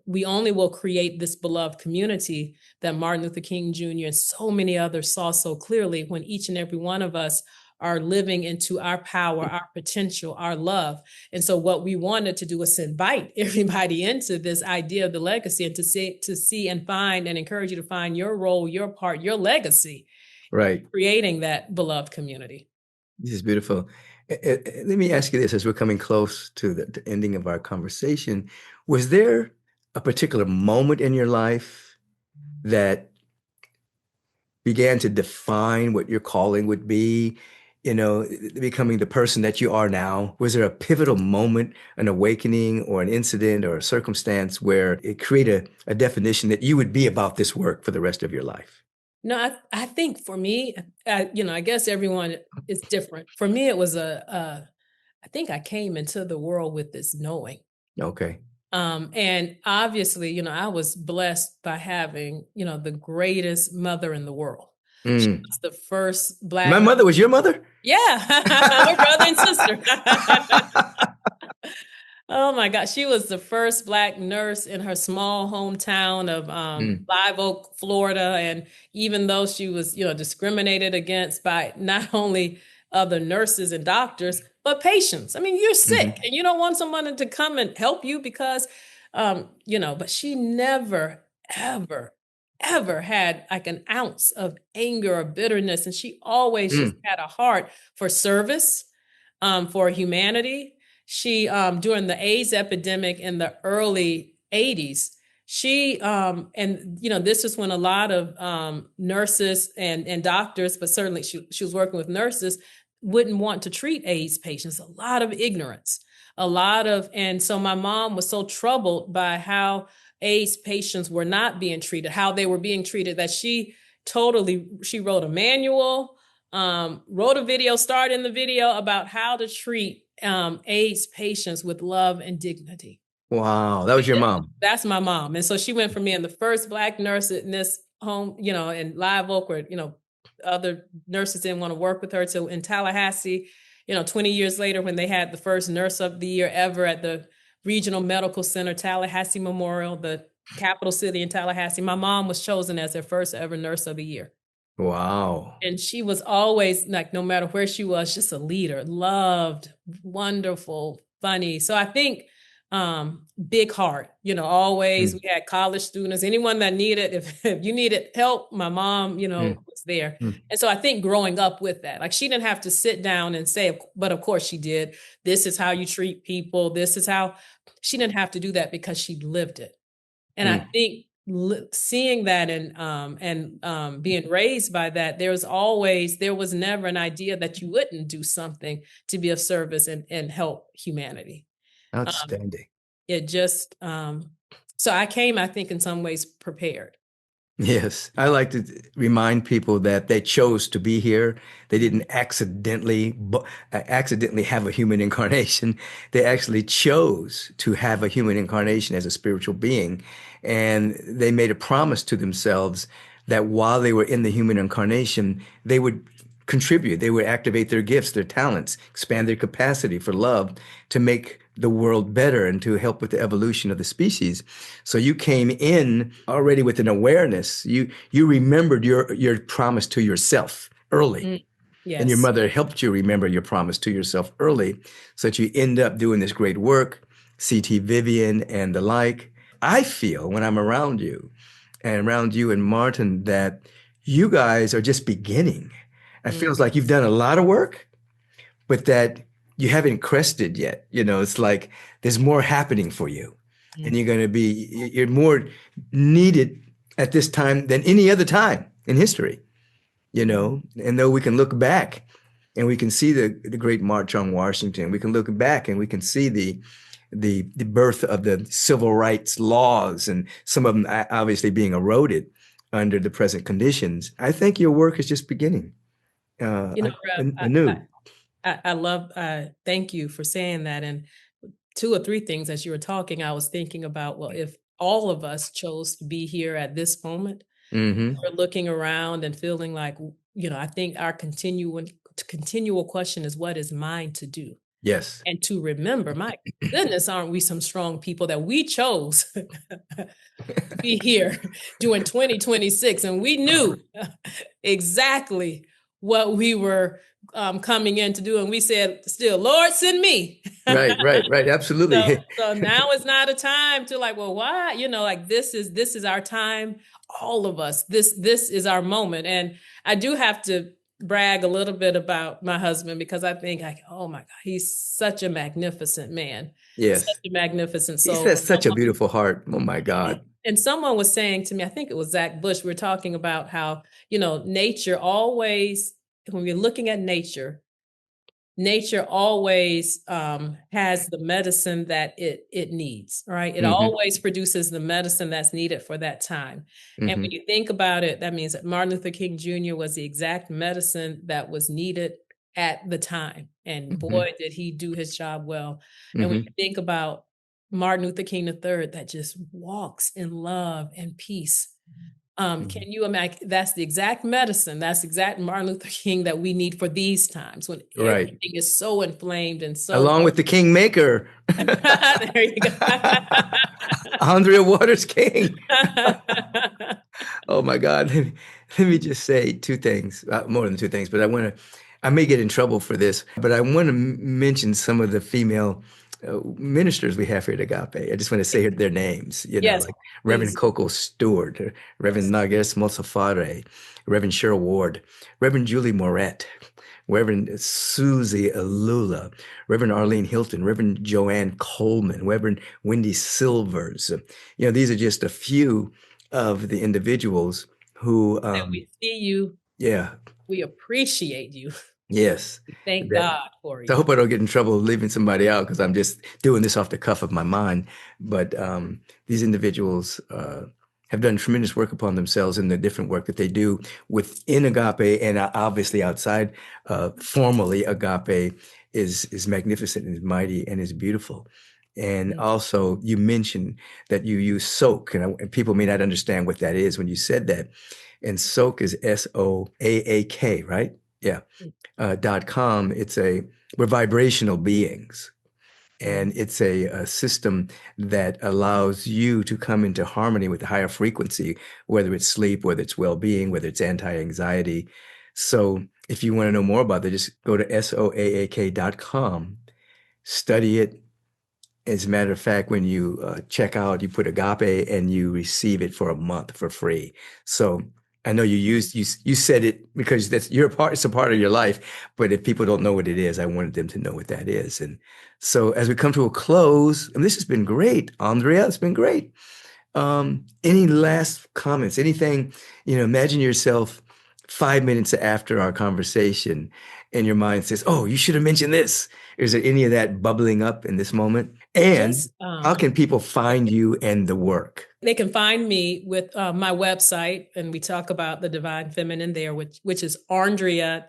we only will create this beloved community that Martin Luther King Jr. and so many others saw so clearly when each and every one of us are living into our power, our potential, our love. And so what we wanted to do was invite everybody into this idea of the legacy and to see and find and encourage you to find your role, your part, your legacy, Right. creating that beloved community. This is beautiful. Let me ask you this as we're coming close to the ending of our conversation. Was there a particular moment in your life that began to define what your calling would be, becoming the person that you are now? Was there a pivotal moment, an awakening, or an incident or a circumstance where it created a definition that you would be about this work for the rest of your life? No, I think for me, I guess everyone is different. For me, it was I think I came into the world with this knowing. Okay. And obviously, I was blessed by having, the greatest mother in the world. She Mm. was the first Black, My mother was your mother? yeah, we're brother and sister. Oh my God. She was the first Black nurse in her small hometown of Mm. Live Oak, Florida. And even though she was, discriminated against by not only other nurses and doctors, but patients. I mean, you're sick Hmm. and you don't want someone to come and help you because, but she never, ever, ever had like an ounce of anger or bitterness. And she always just Mm. had a heart for service, for humanity. She during the AIDS epidemic in the early 80s, she and this is when a lot of nurses and doctors, but certainly she was working with nurses, wouldn't want to treat AIDS patients. A lot of ignorance, and so my mom was so troubled by how AIDS patients were not being treated, how they were being treated, that she wrote a manual, wrote a video, started in the video about how to treat AIDS patients with love and dignity. Wow, that was your mom. That's my mom. And so she went from being the first Black nurse in this home, in Live Oak, where, other nurses didn't want to work with her, to in Tallahassee, 20 years later, when they had the first nurse of the year ever at the Regional Medical Center, Tallahassee Memorial, the capital city in Tallahassee. My mom was chosen as their first ever nurse of the year. Wow. And she was always like, no matter where she was, just a leader, loved, wonderful, funny. So I think big heart, always Mm. we had college students, anyone that needed, if you needed help, my mom, Mm. was there. Mm. And so I think growing up with that, like she didn't have to sit down and say, but of course she did. This is how you treat people. This is how she didn't have to do that because she lived it. And I Mm. think seeing that and being raised by that, there was never an idea that you wouldn't do something to be of service and help humanity. Um, Outstanding. it just so I came, I think, in some ways prepared. Yes, I like to remind people that they chose to be here. They didn't accidentally have a human incarnation. They actually chose to have a human incarnation as a spiritual being, and they made a promise to themselves that while they were in the human incarnation, they would contribute. They would activate their gifts, their talents, expand their capacity for love to make the world better and to help with the evolution of the species. So you came in already with an awareness. You remembered your promise to yourself early. Mm, And your yes. mother helped you remember your promise to yourself early so that you end up doing this great work CT Vivian and the like. I feel when I'm around you and Martin, that you guys are just beginning. It Mm, feels like you've done a lot of work, but that you haven't crested yet. It's like there's more happening for you, and mm, you're more needed at this time than any other time in history. mm. And though we can look back and we can see the great March on Washington, we can look back and we can see the birth of the civil rights laws, and some of them obviously being eroded under the present conditions. I think your work is just beginning Rev, anew. I love, thank you for saying that. And two or three things as you were talking, I was thinking about, well, if all of us chose to be here at this moment, Hmm. we're looking around and feeling like, I think our continual question is, what is mine to do? Yes. And to remember, my goodness, aren't we some strong people that we chose to be here during 2026? And we knew exactly what we were coming in to do. And we said, still, Lord, send me. Right, right, right. So, Absolutely. so now is not a time to like, well, why? Like this is our time. All of us. This is our moment. And I do have to brag a little bit about my husband, because I think like, oh my God, he's such a magnificent man, such Yes. a magnificent He soul. has such a beautiful heart. Oh my God. And someone was saying to me, I think it was Zach Bush, we were talking about how, nature always, when we're looking at nature always has the medicine that it needs, right? It Hmm. always produces the medicine that's needed for that time. And when Hmm. you think about it, that means that Martin Luther King Jr. was the exact medicine that was needed at the time. And Hmm. boy, did he do his job well. And when Hmm. you think about Martin Luther King III, that just walks in love and peace. Hmm. Can you imagine? That's the exact medicine. That's the exact Martin Luther King that we need for these times when Right. everything is so inflamed and so. Along with the Kingmaker, There you go. Arndrea Waters King. Oh my God. Let me just say two things, more than two things, but I may get in trouble for this, but I want to mention some of the female ministers we have here at Agape. I just want to say their names, Yes, like Reverend please. Coco Stewart, Reverend Nages Mosafare, Reverend Cheryl Ward, Reverend Julie Moret, Reverend Susie Alula, Reverend Arlene Hilton, Reverend Joanne Coleman, Reverend Wendy Silvers. These are just a few of the individuals who, That we see you. yeah, We appreciate you. yes. We thank That, God for so I you. hope I don't get in trouble leaving somebody out because I'm just doing this off the cuff of my mind. But these individuals have done tremendous work upon themselves in the different work that they do within Agape, and obviously outside. Formally, Agape is magnificent and is mighty and is beautiful. And Mm. also, you mentioned that you use soak, and people may not understand what that is when you said that. And soak is SOAAK, right? Yeah. .com. We're vibrational beings, and Mm. it's a system that allows you to come into harmony with a higher frequency, whether it's sleep, whether it's well-being, whether it's anti-anxiety. So if you want to know more about it, just go to SOAAK.com, study it. As a matter of fact, when you check out, you put Agape and you receive it for a month for free. So I know you said it because it's a part of your life. But if people don't know what it is, I wanted them to know what that is. And so as we come to a close, and this has been great, Andrea, it's been great. Any last comments? Anything, imagine yourself 5 minutes after our conversation and your mind says, oh, you should have mentioned this. Is there any of that bubbling up in this moment? And Just how can people find you and the work? they can find me with my website, and we talk about the divine feminine there, which is Arndrea,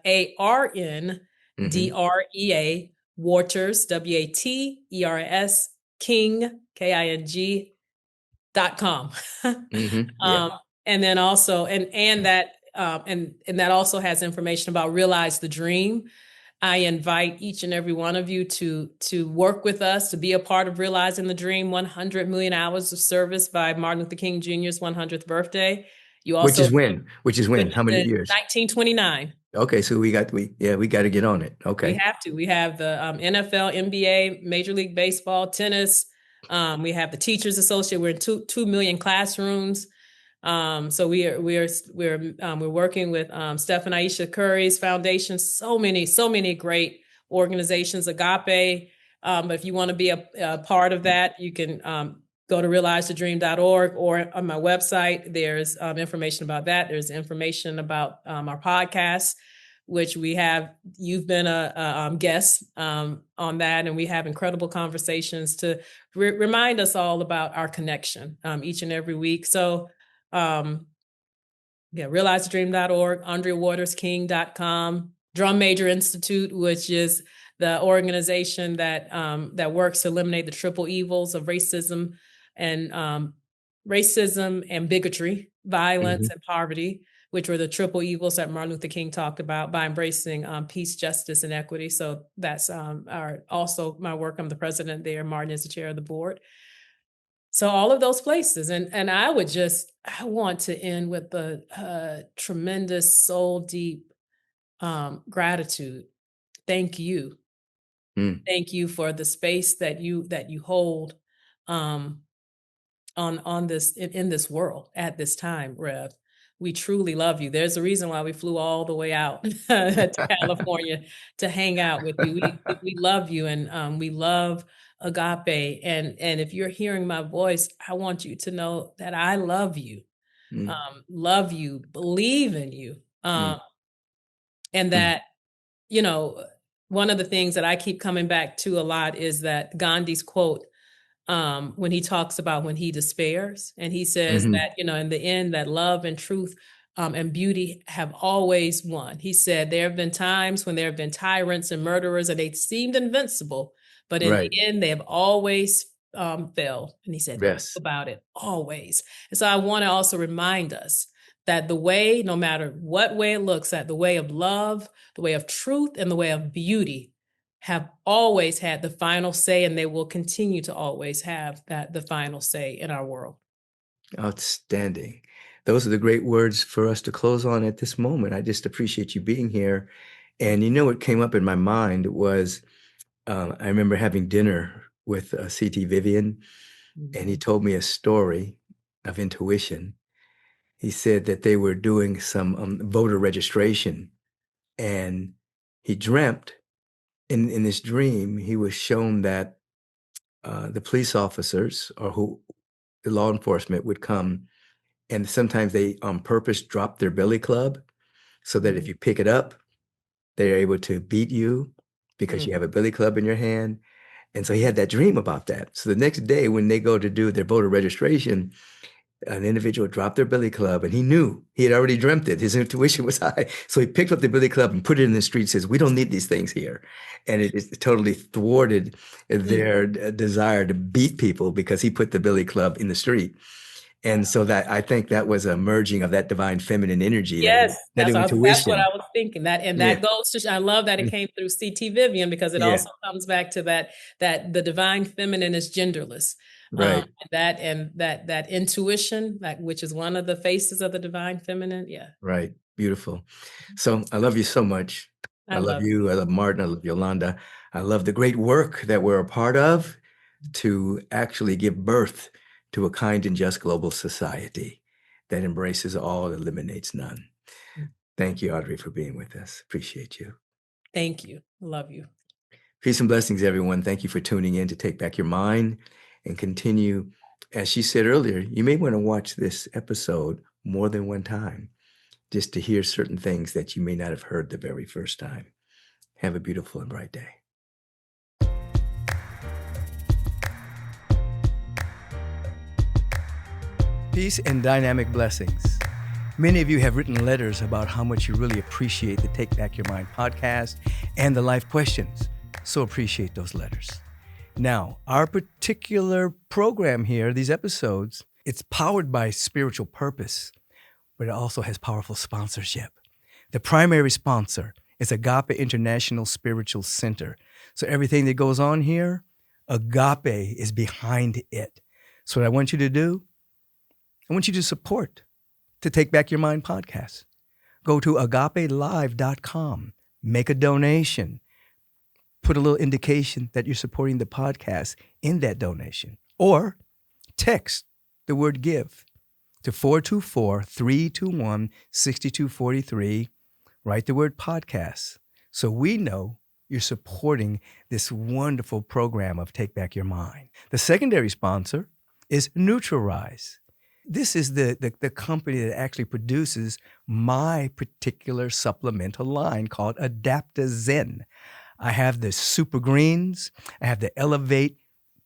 Hmm. Arndrea Waters, Waters King King.com. Hmm. Yeah. And then also and that and that also has information about Realize the Dream. I invite each and every one of you to work with us, to be a part of Realizing the Dream. 100 million hours of service by Martin Luther King Jr.'s 100th birthday. You Which also, is when? Which is which when? How is many in years? 1929. Okay, so we got to get on it. We Okay. have to. We have the NFL, NBA, Major League Baseball, tennis. We have the Teachers Associate. We're in 2 million classrooms. So we're working with Steph and Aisha Curry's foundation. So many great organizations. Agape. But if you want to be a part of that, you can go to realizethedream.org, or on my website. There's information about that. There's information about our podcast, which we have. You've been a guest on that, and we have incredible conversations to remind us all about our connection each and every week. So realizethedream.org, ArndreaWatersKing.com, Drum Major Institute, which is the organization that works to eliminate the triple evils of racism and bigotry, violence, and poverty, which were the triple evils that Martin Luther King talked about, by embracing peace, justice, and equity. So that's also my work. I'm the president there. Martin is the chair of the board. So all of those places. And I want to end with a tremendous soul deep gratitude. Thank you. Thank you for the space that you hold on this in this world at this time, Rev. We truly love you. There's a reason why we flew all the way out to California to hang out with you. We love you, and we love Agape. And if you're hearing my voice, I want you to know that I love you, believe in you, and that, one of the things that I keep coming back to a lot is that Gandhi's quote, when he talks about when he despairs, and he says that, in the end, that love and truth and beauty have always won. He said, there have been times when there have been tyrants and murderers, and they seemed invincible, but in the end, they have always failed. And he said, think about it, always. And so I want to also remind us that the way, no matter what way it looks, that the way of love, the way of truth, and the way of beauty have always had the final say, and they will continue to always have the final say in our world. Outstanding. Those are the great words for us to close on at this moment. I just appreciate you being here. And what came up in my mind was, I remember having dinner with C.T. Vivian, and he told me a story of intuition. He said that they were doing some voter registration, and he dreamt in this dream, he was shown that the police officers or the law enforcement would come, and sometimes they on purpose drop their billy club so that if you pick it up, they're able to beat you because you have a billy club in your hand. And so he had that dream about that. So the next day when they go to do their voter registration, an individual dropped their billy club, and he knew he had already dreamt it. His intuition was high. So he picked up the billy club and put it in the street and says, we don't need these things here. And it totally thwarted their desire to beat people because he put the billy club in the street. And so that, I think that was a merging of that divine feminine energy. Yes, that that's intuition. what I was thinking. That goes to, I love that it came through C.T. Vivian, because it also comes back to that the divine feminine is genderless. Right. That intuition, which is one of the faces of the divine feminine. Yeah. Right. Beautiful. So I love you so much. I love you. I love Martin. I love Yolanda. I love the great work that we're a part of to actually give birth to a kind and just global society that embraces all, eliminates none. Thank you, Audrey, for being with us. Appreciate you. Thank you. Love you. Peace and blessings, everyone. Thank you for tuning in to Take Back Your Mind and continue. As she said earlier, you may want to watch this episode more than one time just to hear certain things that you may not have heard the very first time. Have a beautiful and bright day. Peace and dynamic blessings. Many of you have written letters about how much you really appreciate the Take Back Your Mind podcast and the life questions. So appreciate those letters. Now, our particular program here, these episodes, it's powered by spiritual purpose, but it also has powerful sponsorship. The primary sponsor is Agape International Spiritual Center. So everything that goes on here, Agape is behind it. So what I want you to do, I want you to support the Take Back Your Mind podcast. Go to agapelive.com, make a donation, put a little indication that you're supporting the podcast in that donation. or text the word give to 424-321-6243. Write the word podcast so we know you're supporting this wonderful program of Take Back Your Mind. The secondary sponsor is Neutralize. This is the company that actually produces my particular supplemental line called Adaptozen. I have the super greens, I have the Elevate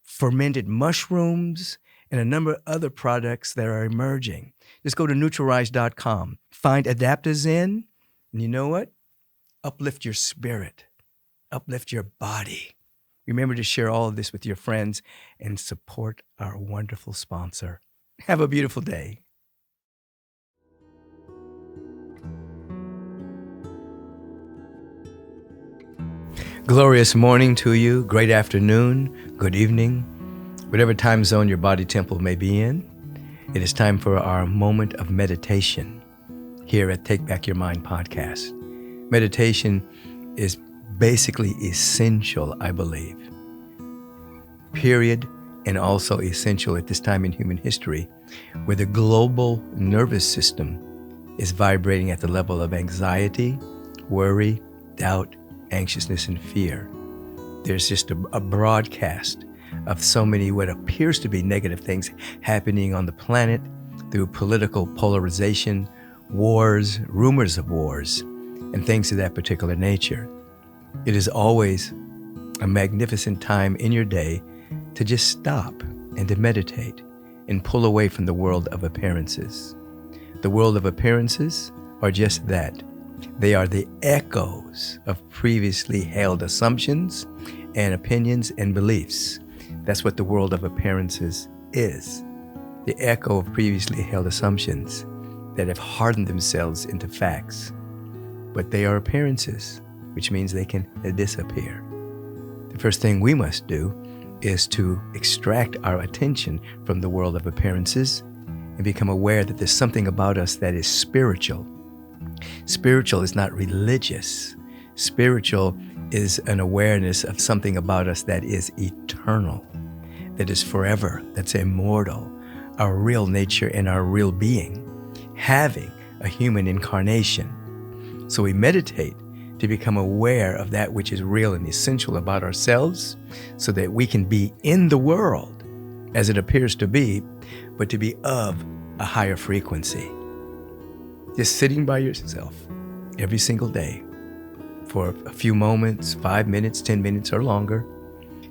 fermented mushrooms, and a number of other products that are emerging. Just go to Neutralize.com, find Adaptozen, and you know what? Uplift your spirit, uplift your body. Remember to share all of this with your friends and support our wonderful sponsor. Have a beautiful day. Glorious morning to you, great afternoon, good evening, whatever time zone your body temple may be in. It is time for our moment of meditation here at Take Back Your Mind podcast. Meditation is basically essential, I believe, period, and also essential at this time in human history where the global nervous system is vibrating at the level of anxiety, worry, doubt, anxiousness, and fear. There's just a broadcast of so many what appears to be negative things happening on the planet through political polarization, wars, rumors of wars, and things of that particular nature. It is always a magnificent time in your day to just stop and to meditate and pull away from the world of appearances. The world of appearances are just that. They are the echoes of previously held assumptions and opinions and beliefs. That's what the world of appearances is. The echo of previously held assumptions that have hardened themselves into facts. But they are appearances, which means they can disappear. The first thing we must do is to extract our attention from the world of appearances and become aware that there's something about us that is spiritual. Spiritual is not religious. Spiritual is an awareness of something about us that is eternal, that is forever, that's immortal, our real nature and our real being, having a human incarnation. So we meditate to become aware of that which is real and essential about ourselves so that we can be in the world as it appears to be, but to be of a higher frequency. Just sitting by yourself every single day for a few moments, 5 minutes, 10 minutes or longer,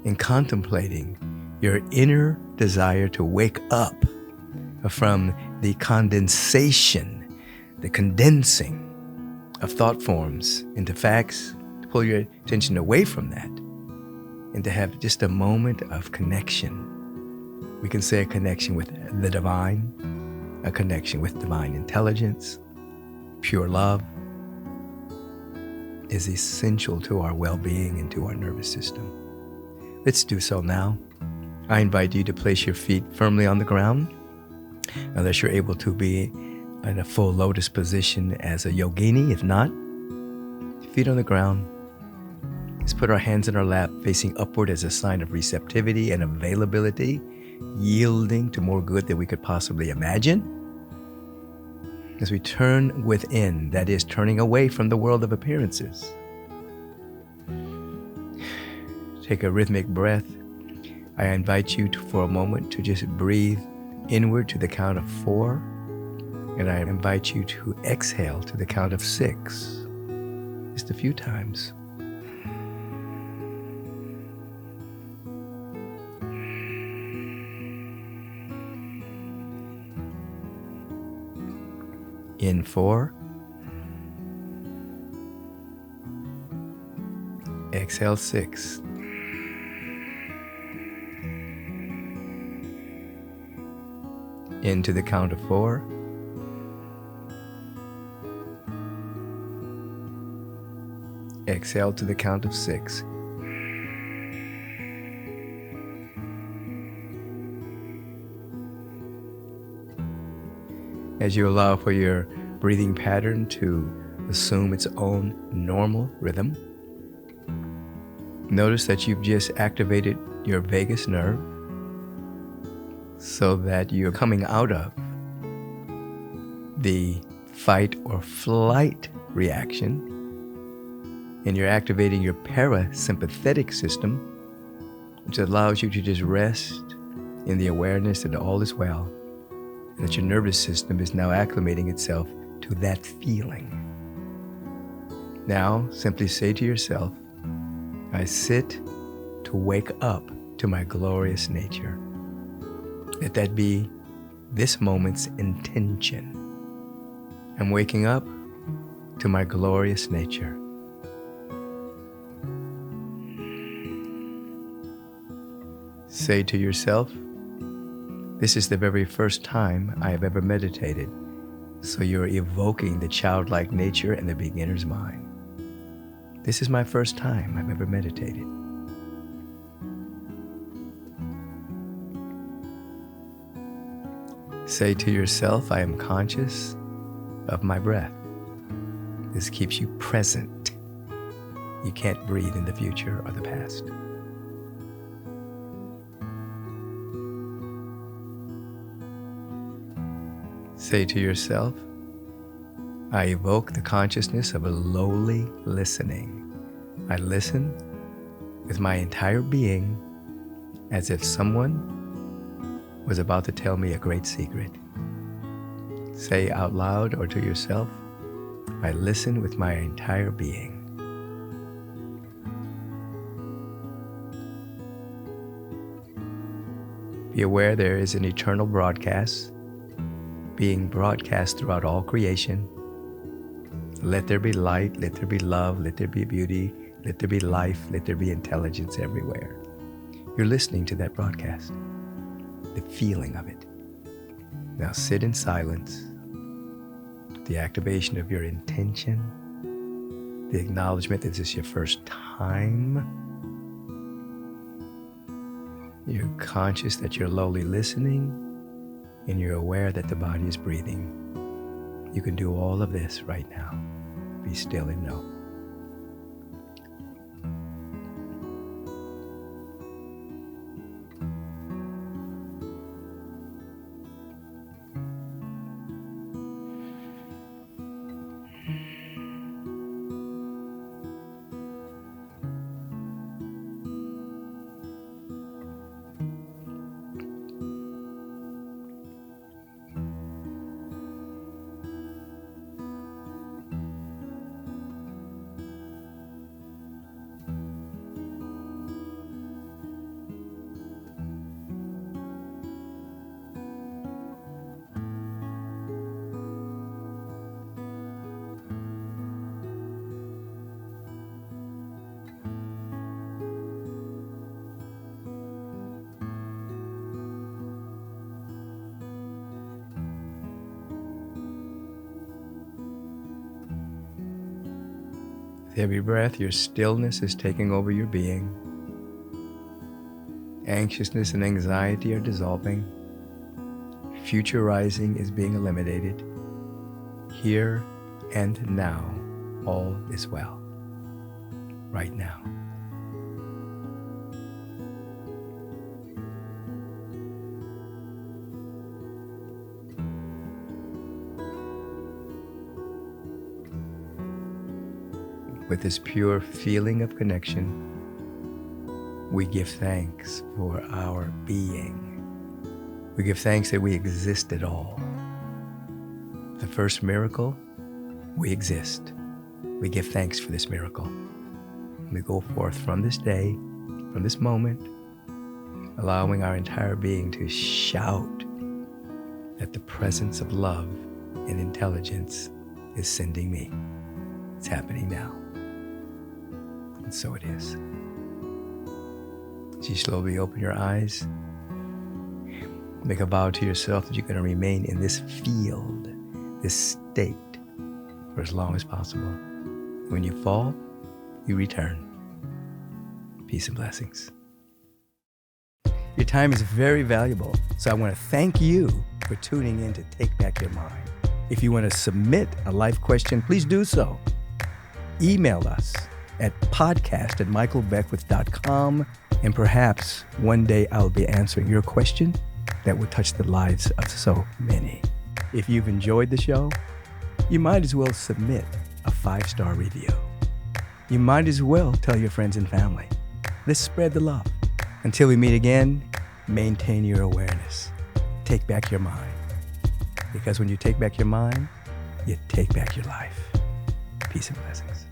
and contemplating your inner desire to wake up from the condensation, the condensing of thought forms into facts, to pull your attention away from that and to have just a moment of connection. We can say a connection with the divine, a connection with divine intelligence. Pure love is essential to our well-being and to our nervous system. Let's do so now. I invite you to place your feet firmly on the ground, unless you're able to be in a full lotus position as a yogini. If not, feet on the ground. Let's put our hands in our lap, facing upward as a sign of receptivity and availability, yielding to more good than we could possibly imagine. As we turn within, that is, turning away from the world of appearances. Take a rhythmic breath. I invite you for a moment to just breathe inward to the count of 4. And I invite you to exhale to the count of 6. Just a few times. In 4. Exhale 6. Into the count of 4. Exhale to the count of 6. As you allow for your breathing pattern to assume its own normal rhythm, notice that you've just activated your vagus nerve, so that you're coming out of the fight or flight reaction, and you're activating your parasympathetic system, which allows you to just rest in the awareness that all is well, and that your nervous system is now acclimating itself to that feeling. Now, simply say to yourself, I sit to wake up to my glorious nature. Let that be this moment's intention. I'm waking up to my glorious nature. Say to yourself, this is the very first time I have ever meditated, so you're evoking the childlike nature and the beginner's mind. This is my first time I've ever meditated. Say to yourself, I am conscious of my breath. This keeps you present. You can't breathe in the future or the past. Say to yourself, I evoke the consciousness of a lowly listening. I listen with my entire being as if someone was about to tell me a great secret. Say out loud or to yourself, I listen with my entire being. Be aware there is an eternal broadcast being broadcast throughout all creation. Let there be light, let there be love, let there be beauty, let there be life, let there be intelligence everywhere. You're listening to that broadcast, the feeling of it. Now sit in silence, the activation of your intention, the acknowledgement that this is your first time. You're conscious that you're lowly listening, and you're aware that the body is breathing. You can do all of this right now. Be still and know. With every breath, your stillness is taking over your being. Anxiousness and anxiety are dissolving. Future rising is being eliminated. Here and now, all is well. Right now. With this pure feeling of connection, we give thanks for our being. We give thanks that we exist at all. The first miracle, we exist. We give thanks for this miracle. We go forth from this day, from this moment, allowing our entire being to shout that the presence of love and intelligence is sending me. It's happening now. And so it is. As you slowly open your eyes, make a vow to yourself that you're going to remain in this field, this state, for as long as possible. When you fall, you return. Peace and blessings. Your time is very valuable, so I want to thank you for tuning in to Take Back Your Mind. If you want to submit a life question, please do so. Email us at podcast@michaelbeckwith.com, and perhaps one day I'll be answering your question that will touch the lives of so many. If you've enjoyed the show, you might as well submit a 5-star review. You might as well tell your friends and family. Let's spread the love. Until we meet again, maintain your awareness. Take back your mind. Because when you take back your mind, you take back your life. Peace and blessings.